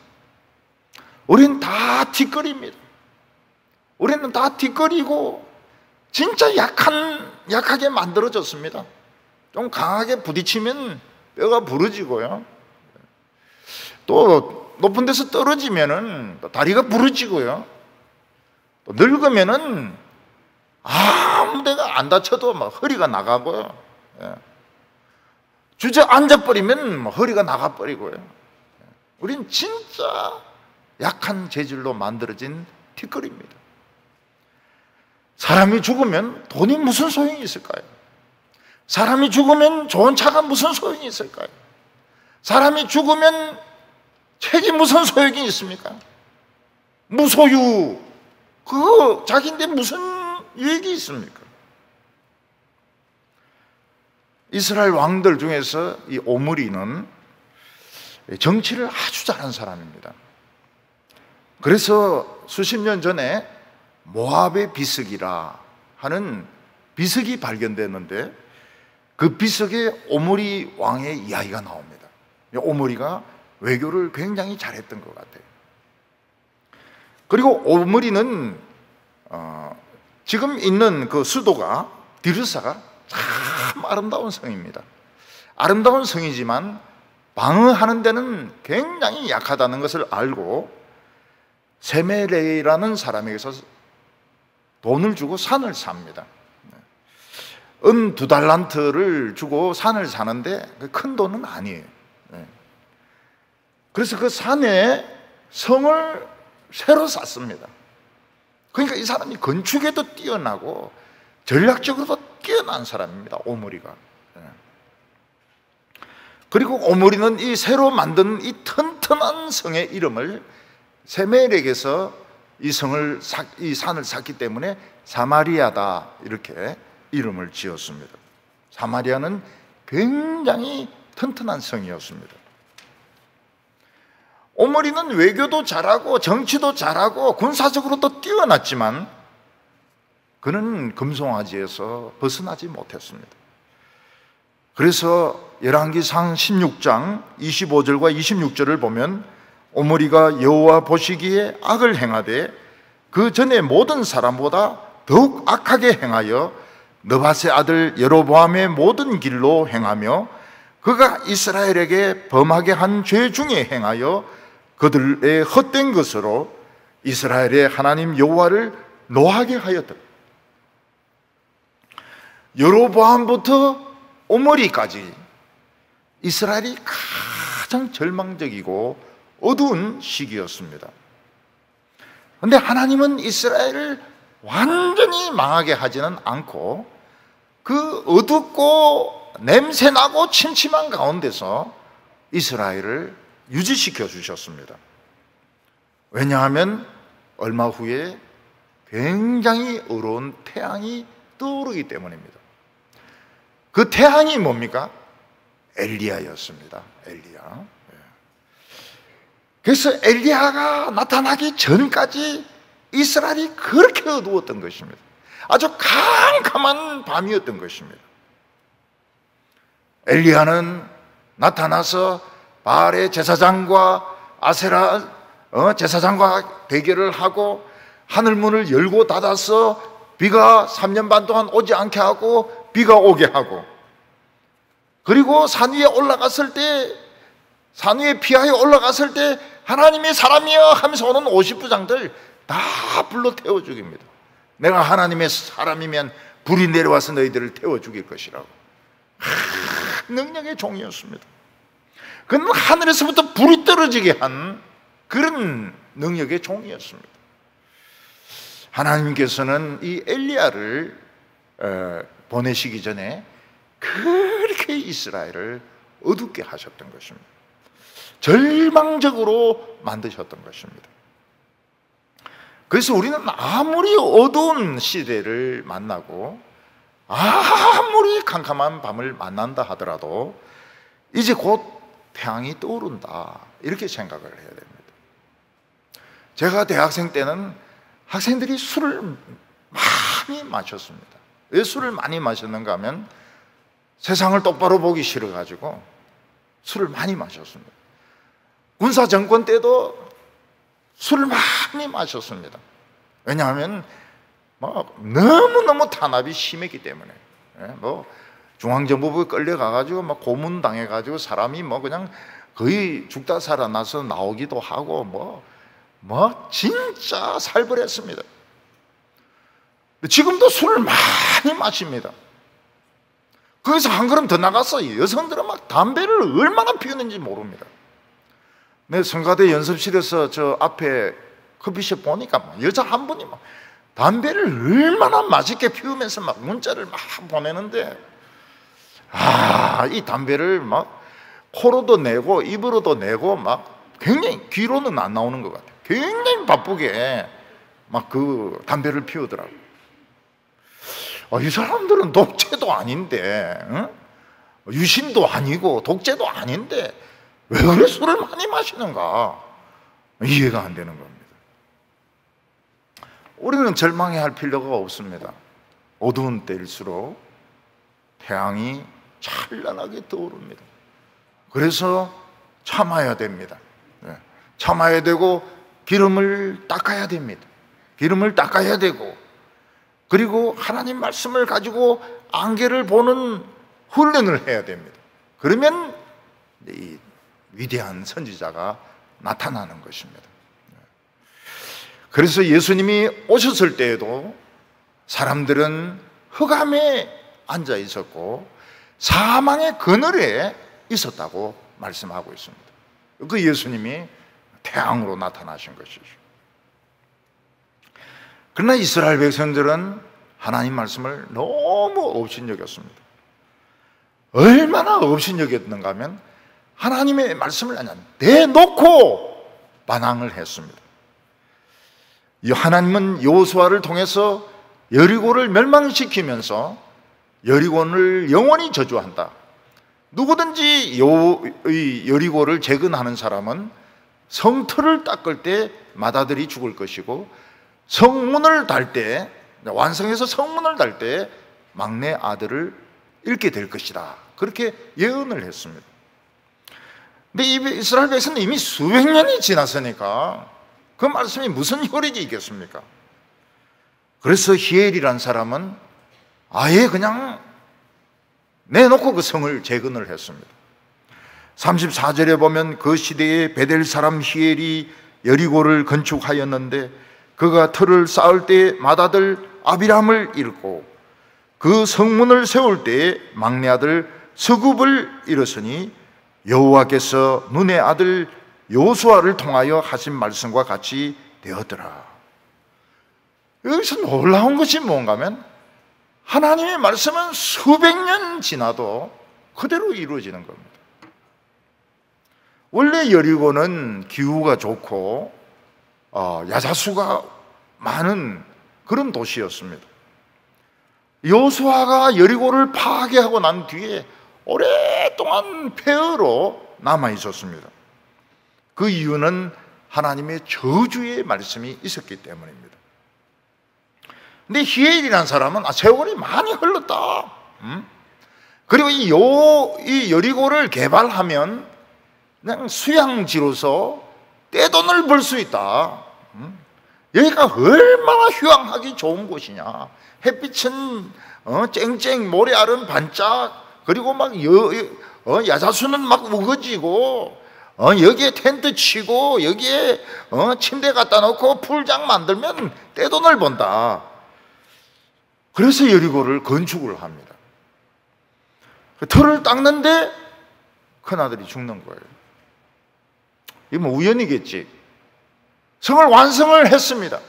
우리는 다 뒷거리입니다. 우리는 다 뒷거리고 진짜 약하게 만들어졌습니다. 좀 강하게 부딪히면 뼈가 부러지고요, 또 높은 데서 떨어지면은 다리가 부러지고요, 또 늙으면은 아무 데가 안 다쳐도 막 허리가 나가고요, 주저앉아버리면 막 허리가 나가버리고요. 우린 진짜 약한 재질로 만들어진 뒷거리입니다. 사람이 죽으면 돈이 무슨 소용이 있을까요? 사람이 죽으면 좋은 차가 무슨 소용이 있을까요? 사람이 죽으면 책이 무슨 소용이 있습니까? 무소유, 그거 자기인데 무슨 유익이 있습니까? 이스라엘 왕들 중에서 이 오므리는 정치를 아주 잘한 사람입니다. 그래서 수십 년 전에 모압의 비석이라 하는 비석이 발견됐는데, 그 비석에 오므리 왕의 이야기가 나옵니다. 오므리가 외교를 굉장히 잘했던 것 같아요. 그리고 오므리는 지금 있는 그 수도가 디르사가 참 아름다운 성입니다. 아름다운 성이지만 방어하는 데는 굉장히 약하다는 것을 알고 세메레라는 사람에게서 돈을 주고 산을 삽니다. 은 2달란트를 주고 산을 사는데 큰 돈은 아니에요. 그래서 그 산에 성을 새로 쌓습니다. 그러니까 이 사람이 건축에도 뛰어나고 전략적으로도 뛰어난 사람입니다, 오므리가. 그리고 오므리는 이 새로 만든 이 튼튼한 성의 이름을 세멜에게서 이 산을 샀기 때문에 사마리아다, 이렇게 이름을 지었습니다. 사마리아는 굉장히 튼튼한 성이었습니다. 오므리는 외교도 잘하고 정치도 잘하고 군사적으로도 뛰어났지만 그는 금송아지에서 벗어나지 못했습니다. 그래서 열왕기상 16장 25절과 26절을 보면 오므리가 여호와 보시기에 악을 행하되 그 전에 모든 사람보다 더욱 악하게 행하여 느밧의 아들 여로보암의 모든 길로 행하며 그가 이스라엘에게 범하게 한 죄 중에 행하여 그들의 헛된 것으로 이스라엘의 하나님 여호와를 노하게 하였다. 여로보암부터 오므리까지 이스라엘이 가장 절망적이고 어두운 시기였습니다. 그런데 하나님은 이스라엘을 완전히 망하게 하지는 않고 그 어둡고 냄새나고 침침한 가운데서 이스라엘을 유지시켜 주셨습니다. 왜냐하면 얼마 후에 굉장히 어려운 태양이 떠오르기 때문입니다. 그 태양이 뭡니까? 엘리야였습니다. 엘리야. 그래서 엘리야가 나타나기 전까지 이스라엘이 그렇게 어두웠던 것입니다. 아주 캄캄한 밤이었던 것입니다. 엘리야는 나타나서 바알의 제사장과 아세라 제사장과 대결을 하고 하늘문을 열고 닫아서 비가 3년 반 동안 오지 않게 하고 비가 오게 하고, 그리고 산 위에 올라갔을 때, 산 위에 피하에 올라갔을 때 하나님의 사람이여 하면서 오는 50부장들 다 불러 태워 죽입니다. 내가 하나님의 사람이면 불이 내려와서 너희들을 태워 죽일 것이라고. 능력의 종이었습니다. 그는 하늘에서부터 불이 떨어지게 한 그런 능력의 종이었습니다. 하나님께서는 이 엘리야를 보내시기 전에 그렇게 이스라엘을 어둡게 하셨던 것입니다. 절망적으로 만드셨던 것입니다. 그래서 우리는 아무리 어두운 시대를 만나고 아무리 캄캄한 밤을 만난다 하더라도 이제 곧 태양이 떠오른다, 이렇게 생각을 해야 됩니다. 제가 대학생 때는 학생들이 술을 많이 마셨습니다. 왜 술을 많이 마셨는가 하면 세상을 똑바로 보기 싫어가지고 술을 많이 마셨습니다. 군사 정권 때도 술을 많이 마셨습니다. 왜냐하면 너무너무 탄압이 심했기 때문에, 중앙정보부에 끌려가가지고 고문당해가지고 사람이 그냥 거의 죽다 살아나서 나오기도 하고 진짜 살벌했습니다. 지금도 술을 많이 마십니다. 거기서 한 걸음 더 나가서 여성들은 담배를 얼마나 피우는지 모릅니다. 내 성가대 연습실에서 저 앞에 커피숍 보니까 여자 한 분이 담배를 얼마나 맛있게 피우면서 문자를 보내는데, 이 담배를 코로도 내고 입으로도 내고 굉장히 귀로는 안 나오는 것 같아요. 굉장히 바쁘게 그 담배를 피우더라고요. 이 사람들은 독재도 아닌데, 유신도 아니고 독재도 아닌데 왜 그래 술을 많이 마시는가? 이해가 안 되는 겁니다. 우리는 절망해할 필요가 없습니다. 어두운 때일수록 태양이 찬란하게 떠오릅니다. 그래서 참아야 됩니다. 참아야 되고 기름을 닦아야 됩니다. 기름을 닦아야 되고, 그리고 하나님 말씀을 가지고 안개를 보는 훈련을 해야 됩니다. 그러면 이 위대한 선지자가 나타나는 것입니다. 그래서 예수님이 오셨을 때에도 사람들은 흑암에 앉아 있었고 사망의 그늘에 있었다고 말씀하고 있습니다. 그 예수님이 태양으로 나타나신 것이죠. 그러나 이스라엘 백성들은 하나님 말씀을 너무 업신여겼습니다. 얼마나 업신여겼는가 하면 하나님의 말씀을 내놓고 반항을 했습니다. 하나님은 여호수아를 통해서 여리고를 멸망시키면서 여리고를 영원히 저주한다. 누구든지 이 여리고를 재건하는 사람은 성틀을 닦을 때 맏아들이 죽을 것이고, 성문을 달 때, 완성해서 성문을 달 때 막내 아들을 잃게 될 것이다. 그렇게 예언을 했습니다. 근데 이스라엘 백성은 이미 수백 년이 지났으니까 그 말씀이 무슨 효력이 있겠습니까? 그래서 히엘이란 사람은 아예 그냥 내놓고 그 성을 재건을 했습니다. 34절에 보면 그 시대에 베델 사람 히엘이 여리고를 건축하였는데 그가 터를 쌓을 때 맏아들 아비람을 잃고 그 성문을 세울 때에 막내 아들 스굽을 잃었으니 여호와께서 눈의 아들 요수아를 통하여 하신 말씀과 같이 되었더라. 여기서 놀라운 것이 뭔가 하면 하나님의 말씀은 수백 년 지나도 그대로 이루어지는 겁니다. 원래 여리고는 기후가 좋고 야자수가 많은 그런 도시였습니다. 여호수아가 여리고를 파괴하고 난 뒤에 오랫동안 폐허로 남아 있었습니다. 그 이유는 하나님의 저주의 말씀이 있었기 때문입니다. 근데 히엘이라는 사람은 세월이 많이 흘렀다. 그리고 이 여리고를 개발하면 그냥 수양지로서 떼돈을 벌 수 있다. 여기가 얼마나 휴양하기 좋은 곳이냐. 햇빛은 쨍쨍, 모래알은 반짝, 그리고 막 야자수는 막 우거지고, 여기에 텐트 치고 여기에 침대 갖다 놓고 풀장 만들면 떼돈을 번다. 그래서 여리고를 건축을 합니다. 터를 닦는데 큰아들이 죽는 거예요. 이게 뭐 우연이겠지. 성을 완성을 했습니다.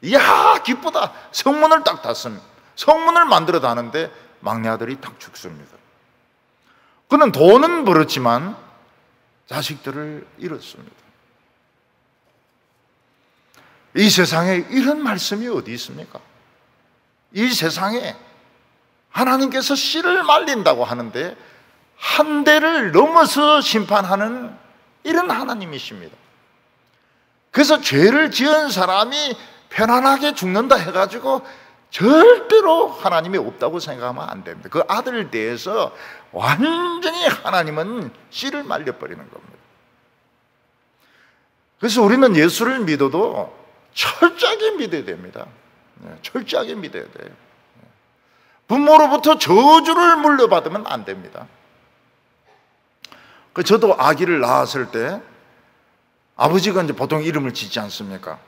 이야, 기쁘다. 성문을 딱 닫습니다. 성문을 만들어 다는데 막내 아들이 딱 죽습니다. 그는 돈은 벌었지만 자식들을 잃었습니다. 이 세상에 이런 말씀이 어디 있습니까? 이 세상에 하나님께서 씨를 말린다고 하는데 한 대를 넘어서 심판하는 이런 하나님이십니다. 그래서 죄를 지은 사람이 편안하게 죽는다 해가지고 절대로 하나님이 없다고 생각하면 안 됩니다. 그 아들에 대해서 완전히 하나님은 씨를 말려버리는 겁니다. 그래서 우리는 예수를 믿어도 철저하게 믿어야 됩니다. 철저하게 믿어야 돼요. 부모로부터 저주를 물려받으면 안 됩니다. 저도 아기를 낳았을 때 아버지가 이제 보통 이름을 짓지 않습니까?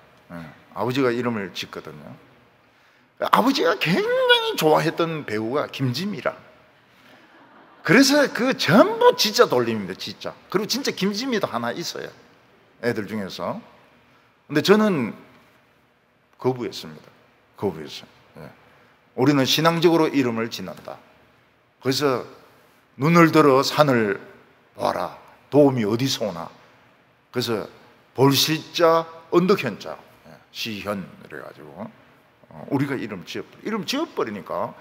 아버지가 이름을 짓거든요. 아버지가 굉장히 좋아했던 배우가 김지미라. 그래서 그 전부 진짜 돌림입니다, 진짜. 그리고 진짜 김지미도 하나 있어요, 애들 중에서. 근데 저는 거부했습니다. 거부했어요. 우리는 신앙적으로 이름을 짓는다. 그래서 눈을 들어 산을 봐라. 도움이 어디서 오나. 그래서 볼시자 언덕현자 시현 그래가지고 우리가 이름 지어버리니까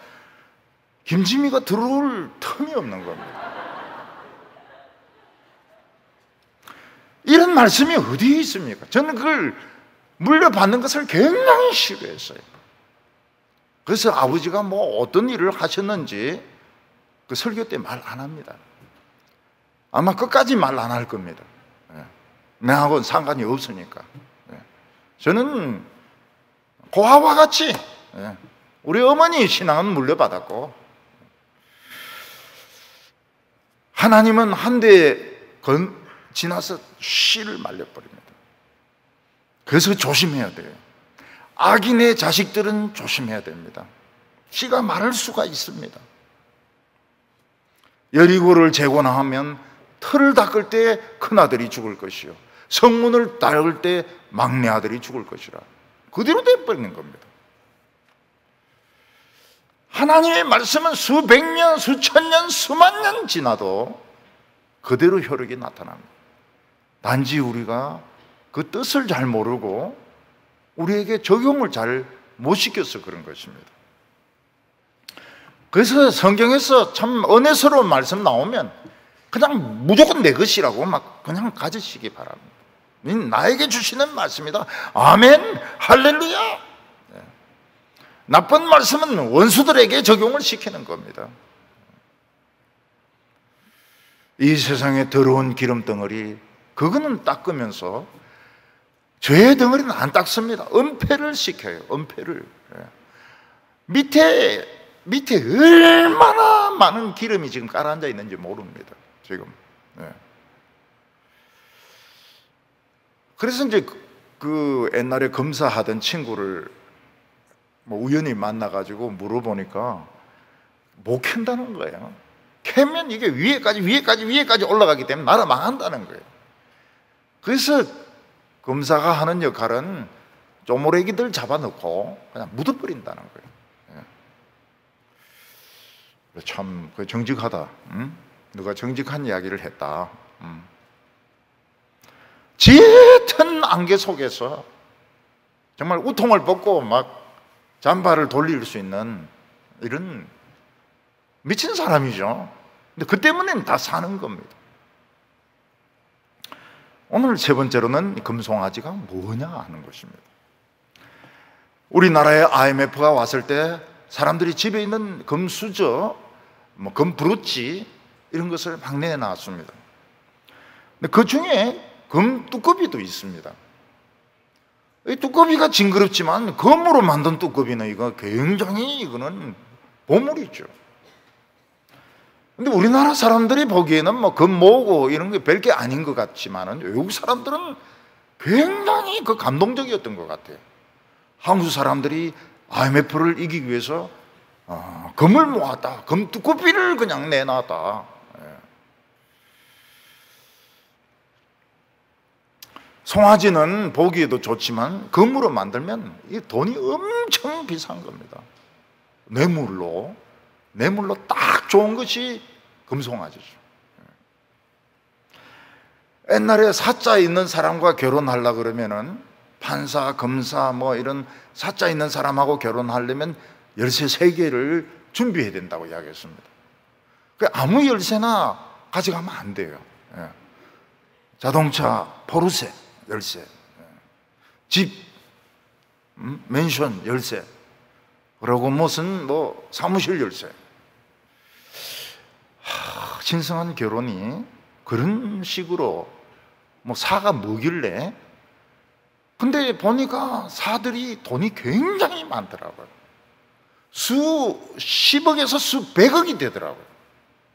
김지미가 들어올 틈이 없는 겁니다. 이런 말씀이 어디에 있습니까? 저는 그걸 물려받는 것을 굉장히 싫어했어요. 그래서 아버지가 뭐 어떤 일을 하셨는지 그 설교 때 말 안 합니다. 아마 끝까지 말 안 할 겁니다. 나하고는 상관이 없으니까. 저는 고아와 같이 우리 어머니 신앙은 물려받았고 하나님은 한 대 지나서 씨를 말려버립니다. 그래서 조심해야 돼요. 악인의 자식들은 조심해야 됩니다. 씨가 마를 수가 있습니다. 여리고를 재건하면 터를 닦을 때 큰아들이 죽을 것이요 성문을 닦을 때 막내 아들이 죽을 것이라. 그대로 돼버리는 겁니다. 하나님의 말씀은 수백 년, 수천 년, 수만 년 지나도 그대로 효력이 나타납니다. 단지 우리가 그 뜻을 잘 모르고 우리에게 적용을 잘 못 시켜서 그런 것입니다. 그래서 성경에서 참 은혜스러운 말씀 나오면 그냥 무조건 내 것이라고 막 그냥 가지시기 바랍니다. 나에게 주시는 말씀이다. 아멘, 할렐루야. 나쁜 말씀은 원수들에게 적용을 시키는 겁니다. 이 세상의 더러운 기름덩어리, 그거는 닦으면서 죄의 덩어리는 안 닦습니다. 은폐를 시켜요. 은폐를. 밑에 얼마나 많은 기름이 지금 깔아앉아 있는지 모릅니다. 지금. 그래서 이제 그 옛날에 검사하던 친구를 뭐 우연히 만나가지고 물어보니까 못 캔다는 거예요. 캐면 이게 위에까지 올라가기 때문에 나라 망한다는 거예요. 그래서 검사가 하는 역할은 쪼무레기들 잡아놓고 그냥 묻어버린다는 거예요. 참 정직하다. 응? 누가 정직한 이야기를 했다. 짙은 안개 속에서 정말 우통을 벗고 막 잠바를 돌릴 수 있는 이런 미친 사람이죠. 근데 그 때문에 다 사는 겁니다. 오늘 세 번째로는 금송아지가 뭐냐 하는 것입니다. 우리나라에 IMF가 왔을 때 사람들이 집에 있는 금수저, 뭐 금브로치 이런 것을 막 내놨습니다. 근데 그 중에 금 뚜꺼비도 있습니다. 이 뚜꺼비가 징그럽지만 금으로 만든 뚜꺼비는 이거 굉장히 이거는 보물이죠. 근데 우리나라 사람들이 보기에는 뭐 금 모으고 이런 게 별게 아닌 것 같지만은 외국 사람들은 굉장히 그 감동적이었던 것 같아요. 한국 사람들이 IMF를 이기기 위해서 금을 모았다. 금 뚜꺼비를 그냥 내놨다. 송아지는 보기에도 좋지만 금으로 만들면 이 돈이 엄청 비싼 겁니다. 뇌물로 딱 좋은 것이 금송아지죠. 옛날에 사자 있는 사람과 결혼하려고 그러면은 판사, 검사 뭐 이런 사자 있는 사람하고 결혼하려면 열쇠 3개를 준비해야 된다고 이야기했습니다. 아무 열쇠나 가져가면 안 돼요. 자동차 포르쉐 열쇠, 집 맨션 열쇠, 그리고 무슨 뭐 사무실 열쇠. 신성한 결혼이 그런 식으로 뭐 사가 뭐길래. 근데 보니까 사들이 돈이 굉장히 많더라고요. 수십억에서 수백억이 되더라고요.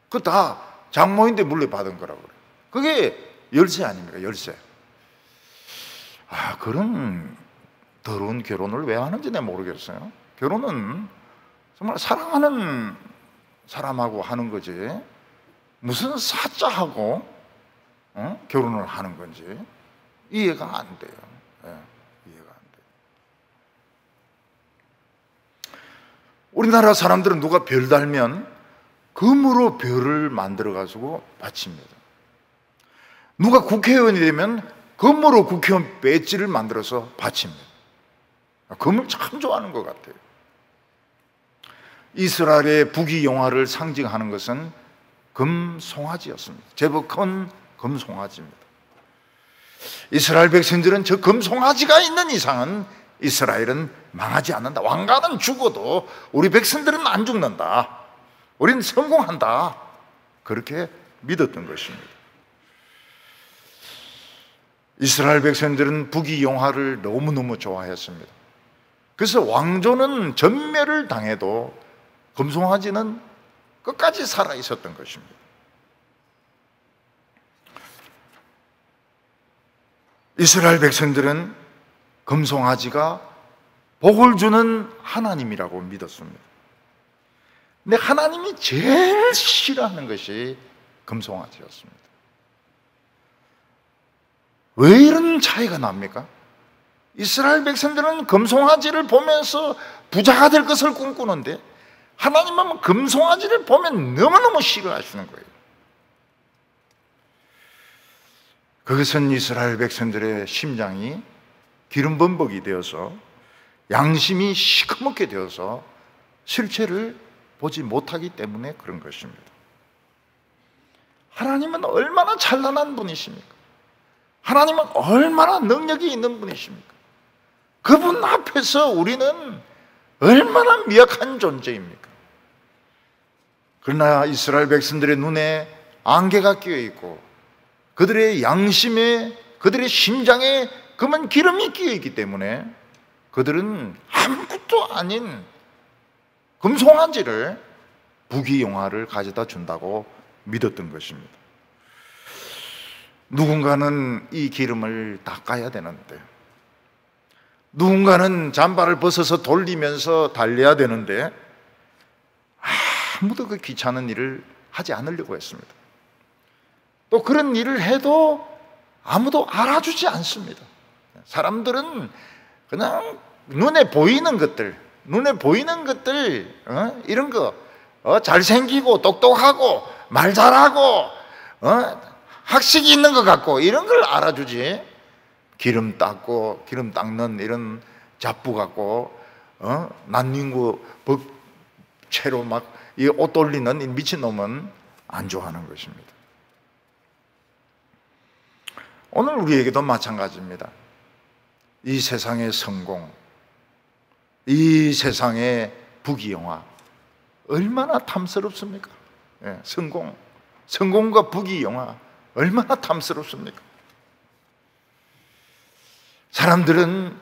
그거 다 장모인데 물려받은 거라고요. 그게 열쇠 아닙니까? 열쇠. 그런 더러운 결혼을 왜 하는지 내가 모르겠어요. 결혼은 정말 사랑하는 사람하고 하는 거지 무슨 사자하고 결혼을 하는 건지 이해가 안 돼요. 이해가 안 돼요. 우리나라 사람들은 누가 별 달면 금으로 별을 만들어 가지고 바칩니다. 누가 국회의원이 되면 금으로 국회의원 배지를 만들어서 바칩니다. 금을 참 좋아하는 것 같아요. 이스라엘의 부귀영화를 상징하는 것은 금송아지였습니다. 제법 큰 금송아지입니다. 이스라엘 백성들은 저 금송아지가 있는 이상은 이스라엘은 망하지 않는다. 왕가는 죽어도 우리 백성들은 안 죽는다. 우리는 성공한다. 그렇게 믿었던 것입니다. 이스라엘 백성들은 부귀영화를 너무너무 좋아했습니다. 그래서 왕조는 전멸을 당해도 금송아지는 끝까지 살아 있었던 것입니다. 이스라엘 백성들은 금송아지가 복을 주는 하나님이라고 믿었습니다. 근데 하나님이 제일 싫어하는 것이 금송아지였습니다. 왜 이런 차이가 납니까? 이스라엘 백성들은 금송아지를 보면서 부자가 될 것을 꿈꾸는데 하나님은 금송아지를 보면 너무너무 싫어하시는 거예요. 그것은 이스라엘 백성들의 심장이 기름범벅이 되어서 양심이 시커멓게 되어서 실체를 보지 못하기 때문에 그런 것입니다. 하나님은 얼마나 찬란한 분이십니까? 하나님은 얼마나 능력이 있는 분이십니까? 그분 앞에서 우리는 얼마나 미약한 존재입니까? 그러나 이스라엘 백성들의 눈에 안개가 끼어 있고 그들의 양심에, 그들의 심장에 금은 기름이 끼어 있기 때문에 그들은 아무것도 아닌 금송아지를 부귀영화를 가져다 준다고 믿었던 것입니다. 누군가는 이 기름을 닦아야 되는데, 누군가는 잠바를 벗어서 돌리면서 달려야 되는데 아무도 그 귀찮은 일을 하지 않으려고 했습니다. 또 그런 일을 해도 아무도 알아주지 않습니다. 사람들은 그냥 눈에 보이는 것들, 이런 거, 잘생기고 똑똑하고 말 잘하고 학식이 있는 것 같고 이런 걸 알아주지, 기름 닦는 이런 잡부 갖고 난닝구 채로 막 이 옷 돌리는 이 미친놈은 안 좋아하는 것입니다. 오늘 우리에게도 마찬가지입니다. 이 세상의 성공, 이 세상의 부귀영화 얼마나 탐스럽습니까? 예, 성공과 부귀영화 얼마나 탐스럽습니까? 사람들은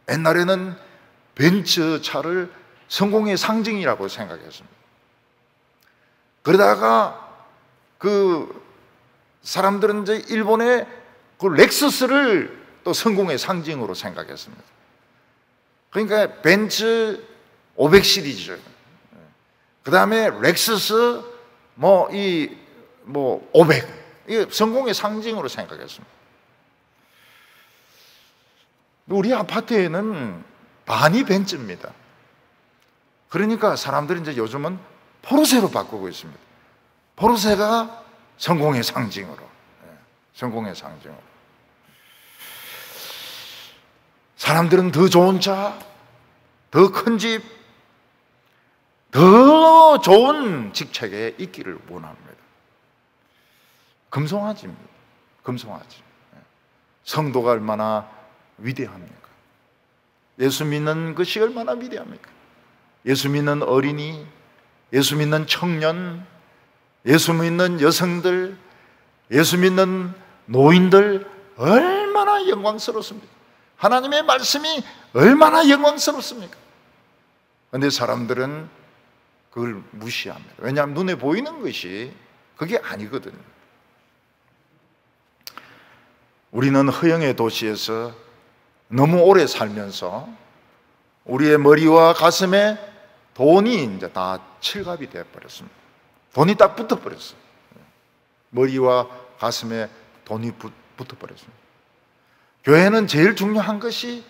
옛날에는 벤츠 차를 성공의 상징이라고 생각했습니다. 그러다가 그 사람들은 이제 일본의 그 렉서스를 또 성공의 상징으로 생각했습니다. 그러니까 벤츠 500 시리즈, 그 다음에 렉서스 500, 이게 성공의 상징으로 생각했습니다. 우리 아파트에는 반이 벤츠입니다. 그러니까 사람들이 이제 요즘은 포르쉐로 바꾸고 있습니다. 포르쉐가 성공의 상징으로, 성공의 상징으로. 사람들은 더 좋은 차, 더 큰 집, 더 좋은 직책에 있기를 원합니다. 금송아지입니다. 금송아지. 성도가 얼마나 위대합니까? 예수 믿는 것이 얼마나 위대합니까? 예수 믿는 어린이, 예수 믿는 청년, 예수 믿는 여성들, 예수 믿는 노인들 얼마나 영광스럽습니까? 하나님의 말씀이 얼마나 영광스럽습니까? 그런데 사람들은 그걸 무시합니다. 왜냐하면 눈에 보이는 것이 그게 아니거든요. 우리는 허영의 도시에서 너무 오래 살면서 우리의 머리와 가슴에 돈이 이제 다 칠갑이 되어버렸습니다. 돈이 딱 붙어버렸어요. 머리와 가슴에 돈이 붙어버렸습니다. 교회는 제일 중요한 것이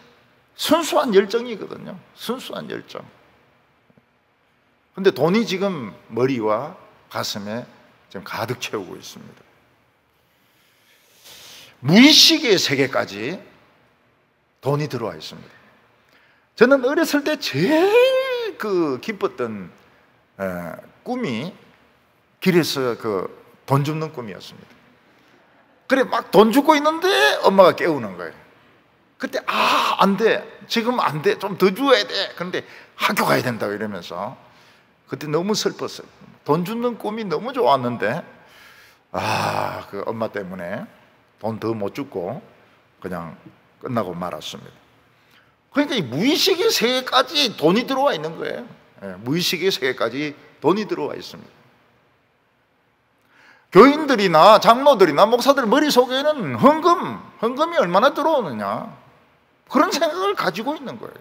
순수한 열정이거든요. 순수한 열정. 근데 돈이 지금 머리와 가슴에 지금 가득 채우고 있습니다. 무의식의 세계까지 돈이 들어와 있습니다. 저는 어렸을 때 제일 기뻤던 꿈이 길에서 돈 줍는 꿈이었습니다. 그래 막 돈 주고 있는데 엄마가 깨우는 거예요. 그때 안 돼, 지금 안 돼, 좀 더 줘야 돼. 그런데 학교 가야 된다고 이러면서 그때 너무 슬펐어요. 돈 주는 꿈이 너무 좋았는데 그 엄마 때문에 돈 더 못 주고 그냥 끝나고 말았습니다. 그러니까 이 무의식의 세계까지 돈이 들어와 있는 거예요. 무의식의 세계까지 돈이 들어와 있습니다. 교인들이나 장로들이나 목사들 머릿속에는 헌금이 얼마나 들어오느냐, 그런 생각을 가지고 있는 거예요.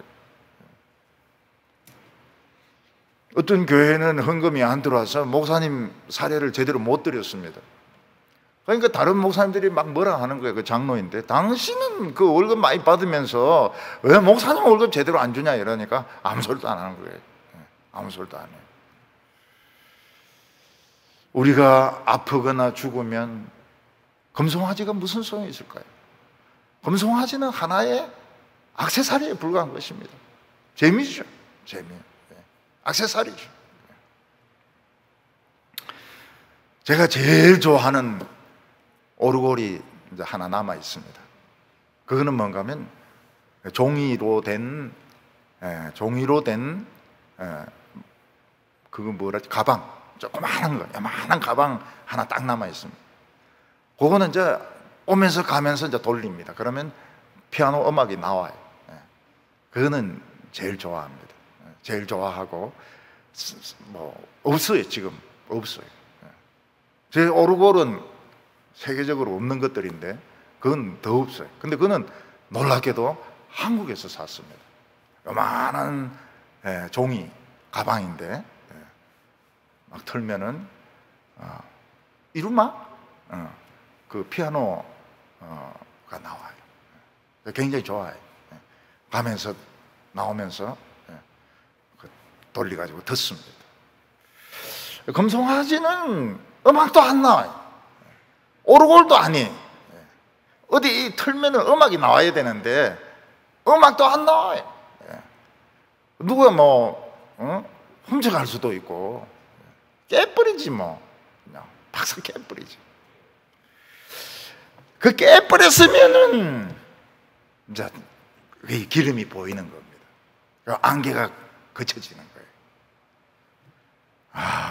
어떤 교회는 헌금이 안 들어와서 목사님 사례를 제대로 못 드렸습니다. 그러니까 다른 목사님들이 막 뭐라 하는 거예요. 그 장로인데, 당신은 그 월급 많이 받으면서 왜 목사님 월급 제대로 안 주냐 이러니까 아무 소리도 안 하는 거예요. 아무 소리도 안 해요. 우리가 아프거나 죽으면 금송아지가 무슨 소용이 있을까요? 금송아지는 하나의 액세서리에 불과한 것입니다. 재미죠. 재미. 액세서리죠. 제가 제일 좋아하는 오르골이 이제 하나 남아 있습니다. 그거는 뭔가 하면 종이로 된 그거 뭐라지? 가방, 조그마한 거, 요만한 가방 하나 딱 남아 있습니다. 그거는 이제 오면서 가면서 이제 돌립니다. 그러면 피아노 음악이 나와요. 그거는 제일 좋아합니다. 제일 좋아하고, 뭐 없어요. 지금 없어요. 제 오르골은 세계적으로 없는 것들인데 그건 더 없어요. 근데 그거는 놀랍게도 한국에서 샀습니다. 요만한 종이 가방인데 막 털면은 이루마 그 피아노가 나와요. 굉장히 좋아해요. 가면서 나오면서 돌려가지고 듣습니다. 금송아지는 음악도 안 나와요. 오르골도 아니에요. 어디 틀면은 음악이 나와야 되는데 음악도 안 나와요. 누가 훔쳐갈 수도 있고 깨버리지 뭐. 그냥 박사 깨버리지. 그 깨버렸으면은 이제 기름이 보이는 겁니다. 안개가 그쳐지는 거예요.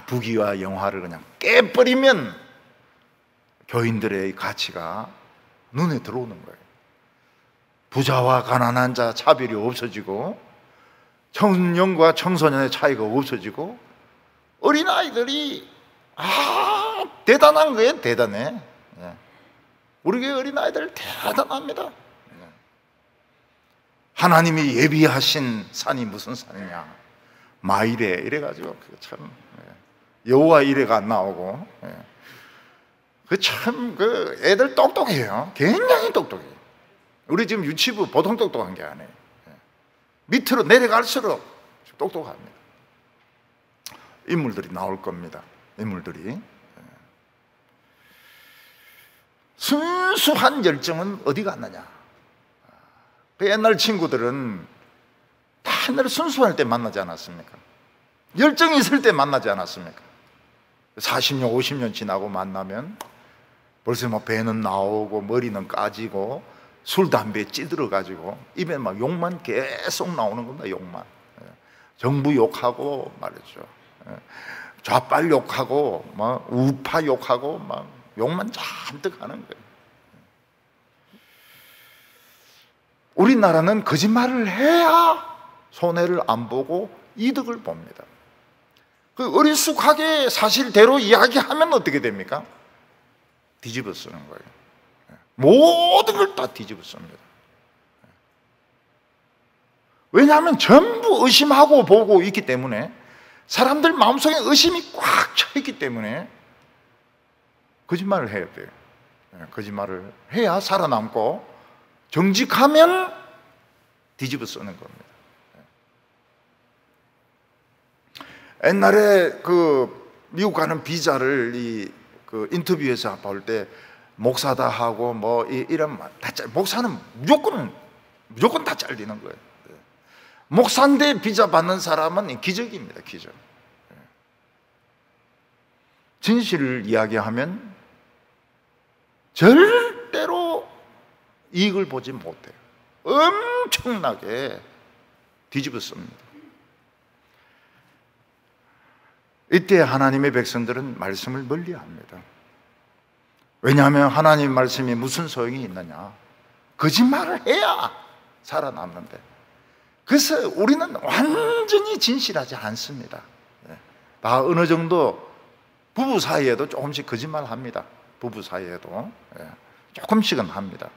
부귀와 영화를 그냥 깨버리면 교인들의 가치가 눈에 들어오는 거예요. 부자와 가난한 자 차별이 없어지고 청년과 청소년의 차이가 없어지고 어린아이들이 대단한 거예요. 대단해. 우리 교회 어린아이들 대단합니다. 하나님이 예비하신 산이 무슨 산이냐, 마이레 이래가지고 참 여호와 이래가 안 나오고 그 애들 똑똑해요. 굉장히 똑똑해요. 우리 지금 유치부 보통 똑똑한 게 아니에요. 밑으로 내려갈수록 똑똑합니다. 인물들이 나올 겁니다. 인물들이. 순수한 열정은 어디 갔느냐? 그 옛날 친구들은 다 옛날에 순수할 때 만나지 않았습니까? 열정이 있을 때 만나지 않았습니까? 40년, 50년 지나고 만나면 벌써 막 배는 나오고 머리는 까지고 술, 담배에 찌들어가지고 입에 막 욕만 계속 나오는 겁니다. 욕만. 정부 욕하고 말이죠. 좌빨 욕하고 막 우파 욕하고 막 욕만 잔뜩 하는 거예요. 우리나라는 거짓말을 해야 손해를 안 보고 이득을 봅니다. 그 어리숙하게 사실대로 이야기하면 어떻게 됩니까? 뒤집어 쓰는 거예요. 모든 걸 다 뒤집어 씁니다. 왜냐하면 전부 의심하고 보고 있기 때문에, 사람들 마음속에 의심이 꽉 차 있기 때문에 거짓말을 해야 돼요. 거짓말을 해야 살아남고, 정직하면 뒤집어 쓰는 겁니다. 옛날에 그 미국 가는 비자를 그 인터뷰에서 볼 때 목사다 하고 뭐 이런 다 목사는 무조건 다 잘리는 거예요. 목사인데 비자 받는 사람은 기적입니다. 기적. 진실을 이야기하면 절대로 이익을 보지 못해요. 엄청나게 뒤집어 씁니다. 이때 하나님의 백성들은 말씀을 멀리합니다. 왜냐하면 하나님 말씀이 무슨 소용이 있느냐? 거짓말을 해야 살아남는데. 그래서 우리는 완전히 진실하지 않습니다. 다 어느 정도 부부 사이에도 조금씩 거짓말합니다. 부부 사이에도 조금씩은 합니다.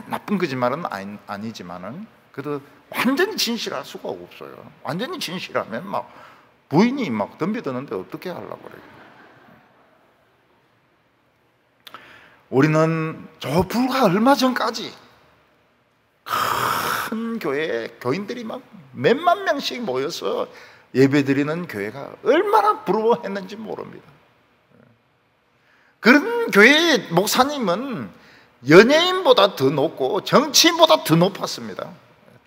나쁜 거짓말은 아니지만은 그래도 완전히 진실할 수가 없어요. 완전히 진실하면 막 부인이 막 덤벼드는데 어떻게 하려고 그래요? 우리는 저 불과 얼마 전까지 큰 교회에 교인들이 막 몇만 명씩 모여서 예배드리는 교회가 얼마나 부러워했는지 모릅니다. 그런 교회의 목사님은 연예인보다 더 높고 정치인보다 더 높았습니다.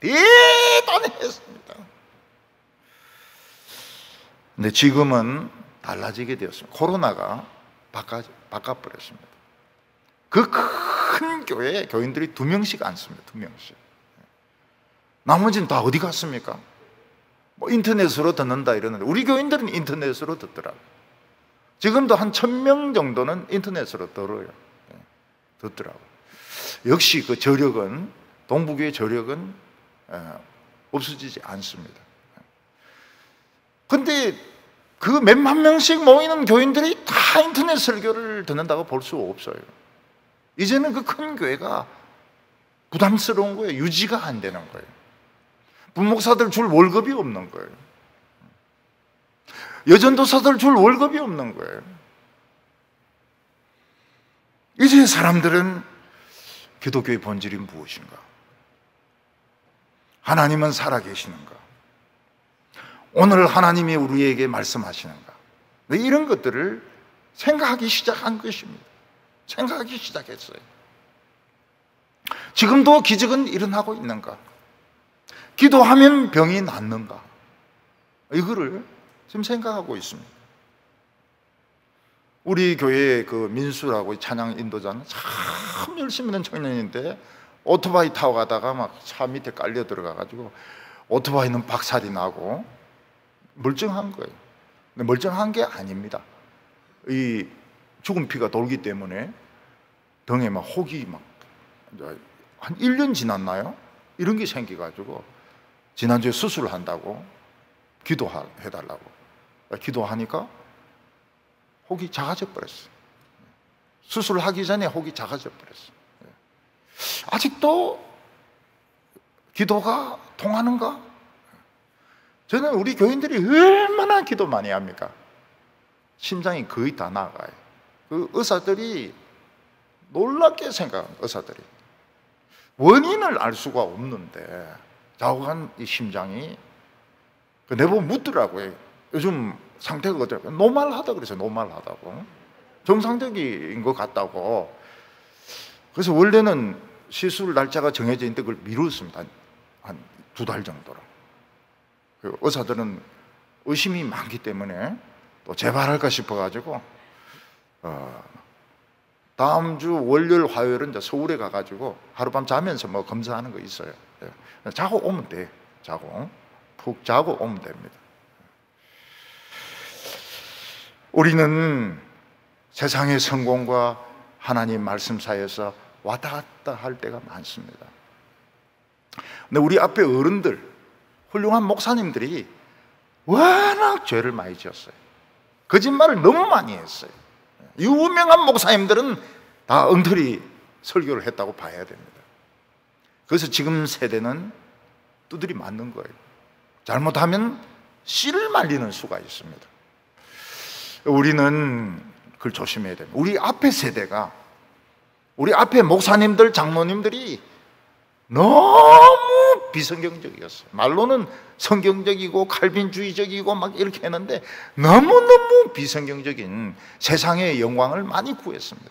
대단했습니다. 근데 지금은 달라지게 되었습니다. 코로나가 바꿔버렸습니다. 그 큰 교회에 교인들이 2명씩 앉습니다. 2명씩. 나머지는 다 어디 갔습니까? 뭐 인터넷으로 듣는다 이러는데 우리 교인들은 인터넷으로 듣더라고요. 지금도 한 1000명 정도는 인터넷으로 들어요. 듣더라고요. 역시 그 저력은, 동부교회 저력은 없어지지 않습니다. 근데 그 몇만 명씩 모이는 교인들이 다 인터넷 설교를 듣는다고 볼 수 없어요. 이제는 그 큰 교회가 부담스러운 거예요. 유지가 안 되는 거예요. 부목사들 줄 월급이 없는 거예요. 여전도사들 줄 월급이 없는 거예요. 이제 사람들은 기독교의 본질이 무엇인가? 하나님은 살아계시는가? 오늘 하나님이 우리에게 말씀하시는가? 이런 것들을 생각하기 시작한 것입니다. 생각하기 시작했어요. 지금도 기적은 일어나고 있는가? 기도하면 병이 낫는가? 이거를 지금 생각하고 있습니다. 우리 교회의 그 민수라고 찬양 인도자는 참 열심히 있는 청년인데 오토바이 타고 가다가 막 차 밑에 깔려 들어가가지고 오토바이는 박살이 나고 멀쩡한 거예요. 근데 멀쩡한 게 아닙니다. 이 죽은 피가 돌기 때문에 등에 막 혹이 막 한 1년 지났나요? 이런 게 생겨가지고 지난주에 수술을 한다고 기도해달라고 기도하니까 혹이 작아져 버렸어요. 수술하기 전에 혹이 작아져 버렸어요. 아직도 기도가 통하는가? 저는 우리 교인들이 얼마나 기도 많이 합니까? 심장이 거의 다 나가요. 그 의사들이 놀랍게 생각합니다. 의사들이 원인을 알 수가 없는데 자욱한 이 심장이 내보고 묻더라고요. 요즘 상태가 어때요? 노말하다 그래서 노말하다고, 정상적인 것 같다고. 그래서 원래는 시술 날짜가 정해져 있는데 그걸 미뤘습니다. 한 2달 정도로. 의사들은 의심이 많기 때문에 또 재발할까 싶어가지고 다음 주 월요일 화요일은 이제 서울에 가가지고 하룻밤 자면서 뭐 검사하는 거 있어요. 자고 오면 돼. 자고 푹 자고 오면 됩니다. 우리는 세상의 성공과 하나님 말씀 사이에서 왔다 갔다 할 때가 많습니다. 근데 우리 앞에 어른들, 훌륭한 목사님들이 워낙 죄를 많이 지었어요. 거짓말을 너무 많이 했어요. 유명한 목사님들은 다 엉터리 설교를 했다고 봐야 됩니다. 그래서 지금 세대는 두드리 맞는 거예요. 잘못하면 씨를 말리는 수가 있습니다. 우리는 그걸 조심해야 됩니다. 우리 앞에 세대가, 우리 앞에 목사님들, 장로님들이 너무 비성경적이었어요. 말로는 성경적이고 칼빈주의적이고 막 이렇게 했는데 너무너무 비성경적인 세상의 영광을 많이 구했습니다.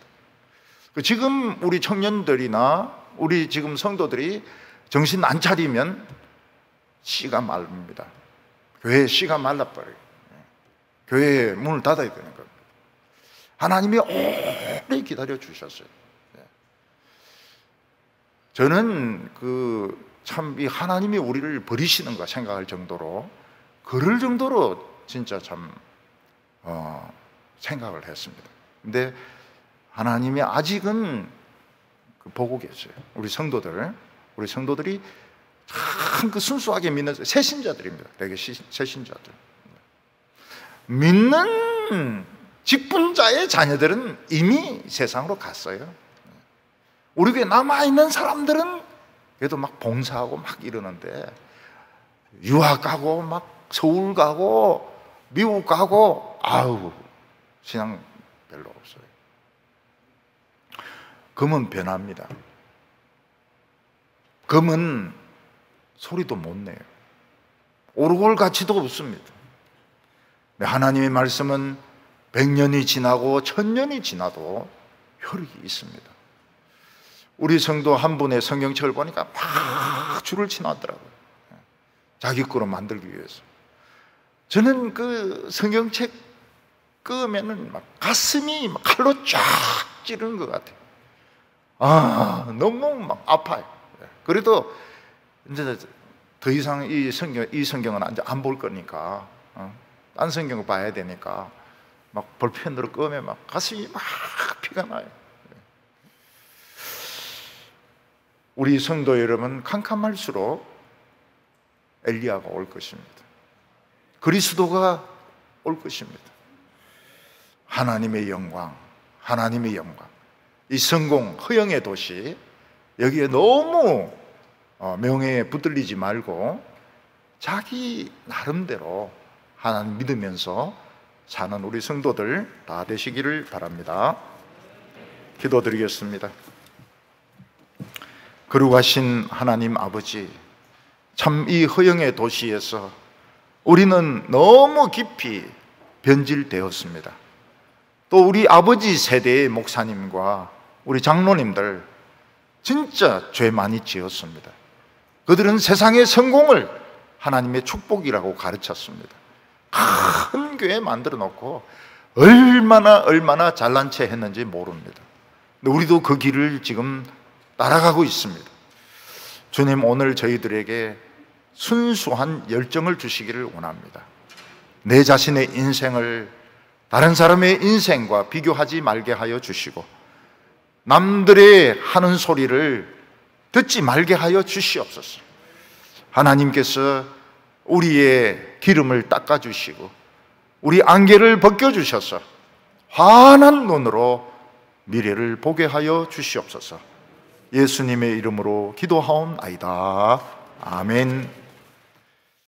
지금 우리 청년들이나 우리 지금 성도들이 정신 안 차리면 씨가 마릅니다. 교회의 씨가 말라버려요. 교회의 문을 닫아야 되는 겁니다. 하나님이 오래 기다려 주셨어요. 저는 참 이 하나님이 우리를 버리시는가 생각할 정도로, 그럴 정도로 진짜 참 생각을 했습니다. 근데 하나님이 아직은 보고 계세요. 우리 성도들이 참 순수하게 믿는 새신자들입니다. 되게 새신자들. 믿는 직분자의 자녀들은 이미 세상으로 갔어요. 우리 교회 남아있는 사람들은 그래도 막 봉사하고 막 이러는데, 유학 가고 막 서울 가고 미국 가고, 아우, 신앙 별로 없어요. 금은 변합니다. 금은 소리도 못 내요. 오르골 가치도 없습니다. 하나님의 말씀은 100년이 지나고 1000년이 지나도 효력이 있습니다. 우리 성도 한 분의 성경책을 보니까 막 줄을 치놨더라고요. 자기 거로 만들기 위해서. 저는 그 성경책 끄면은 막 가슴이 막 칼로 쫙 찌르는 것 같아요. 너무 막 아파요. 그래도 이제 더 이상 이 성경은 안 볼 거니까, 딴 성경을 봐야 되니까 막 볼펜으로 끄면 막 가슴이 막 피가 나요. 우리 성도 여러분, 캄캄할수록 엘리야가 올 것입니다. 그리스도가 올 것입니다. 하나님의 영광, 하나님의 영광. 이 성공, 허영의 도시, 여기에 너무 명예에 붙들리지 말고 자기 나름대로 하나님 믿으면서 사는 우리 성도들 다 되시기를 바랍니다. 기도드리겠습니다. 거룩하신 하나님 아버지, 참 이 허영의 도시에서 우리는 너무 깊이 변질되었습니다. 또 우리 아버지 세대의 목사님과 우리 장로님들 진짜 죄 많이 지었습니다. 그들은 세상의 성공을 하나님의 축복이라고 가르쳤습니다. 큰 교회 만들어 놓고 얼마나 잘난 체 했는지 모릅니다. 근데 우리도 그 길을 지금 따라가고 있습니다. 주님, 오늘 저희들에게 순수한 열정을 주시기를 원합니다. 내 자신의 인생을 다른 사람의 인생과 비교하지 말게 하여 주시고, 남들의 하는 소리를 듣지 말게 하여 주시옵소서. 하나님께서 우리의 기름을 닦아주시고 우리 안개를 벗겨주셔서 환한 눈으로 미래를 보게 하여 주시옵소서. 예수님의 이름으로 기도하옵나이다. 아멘.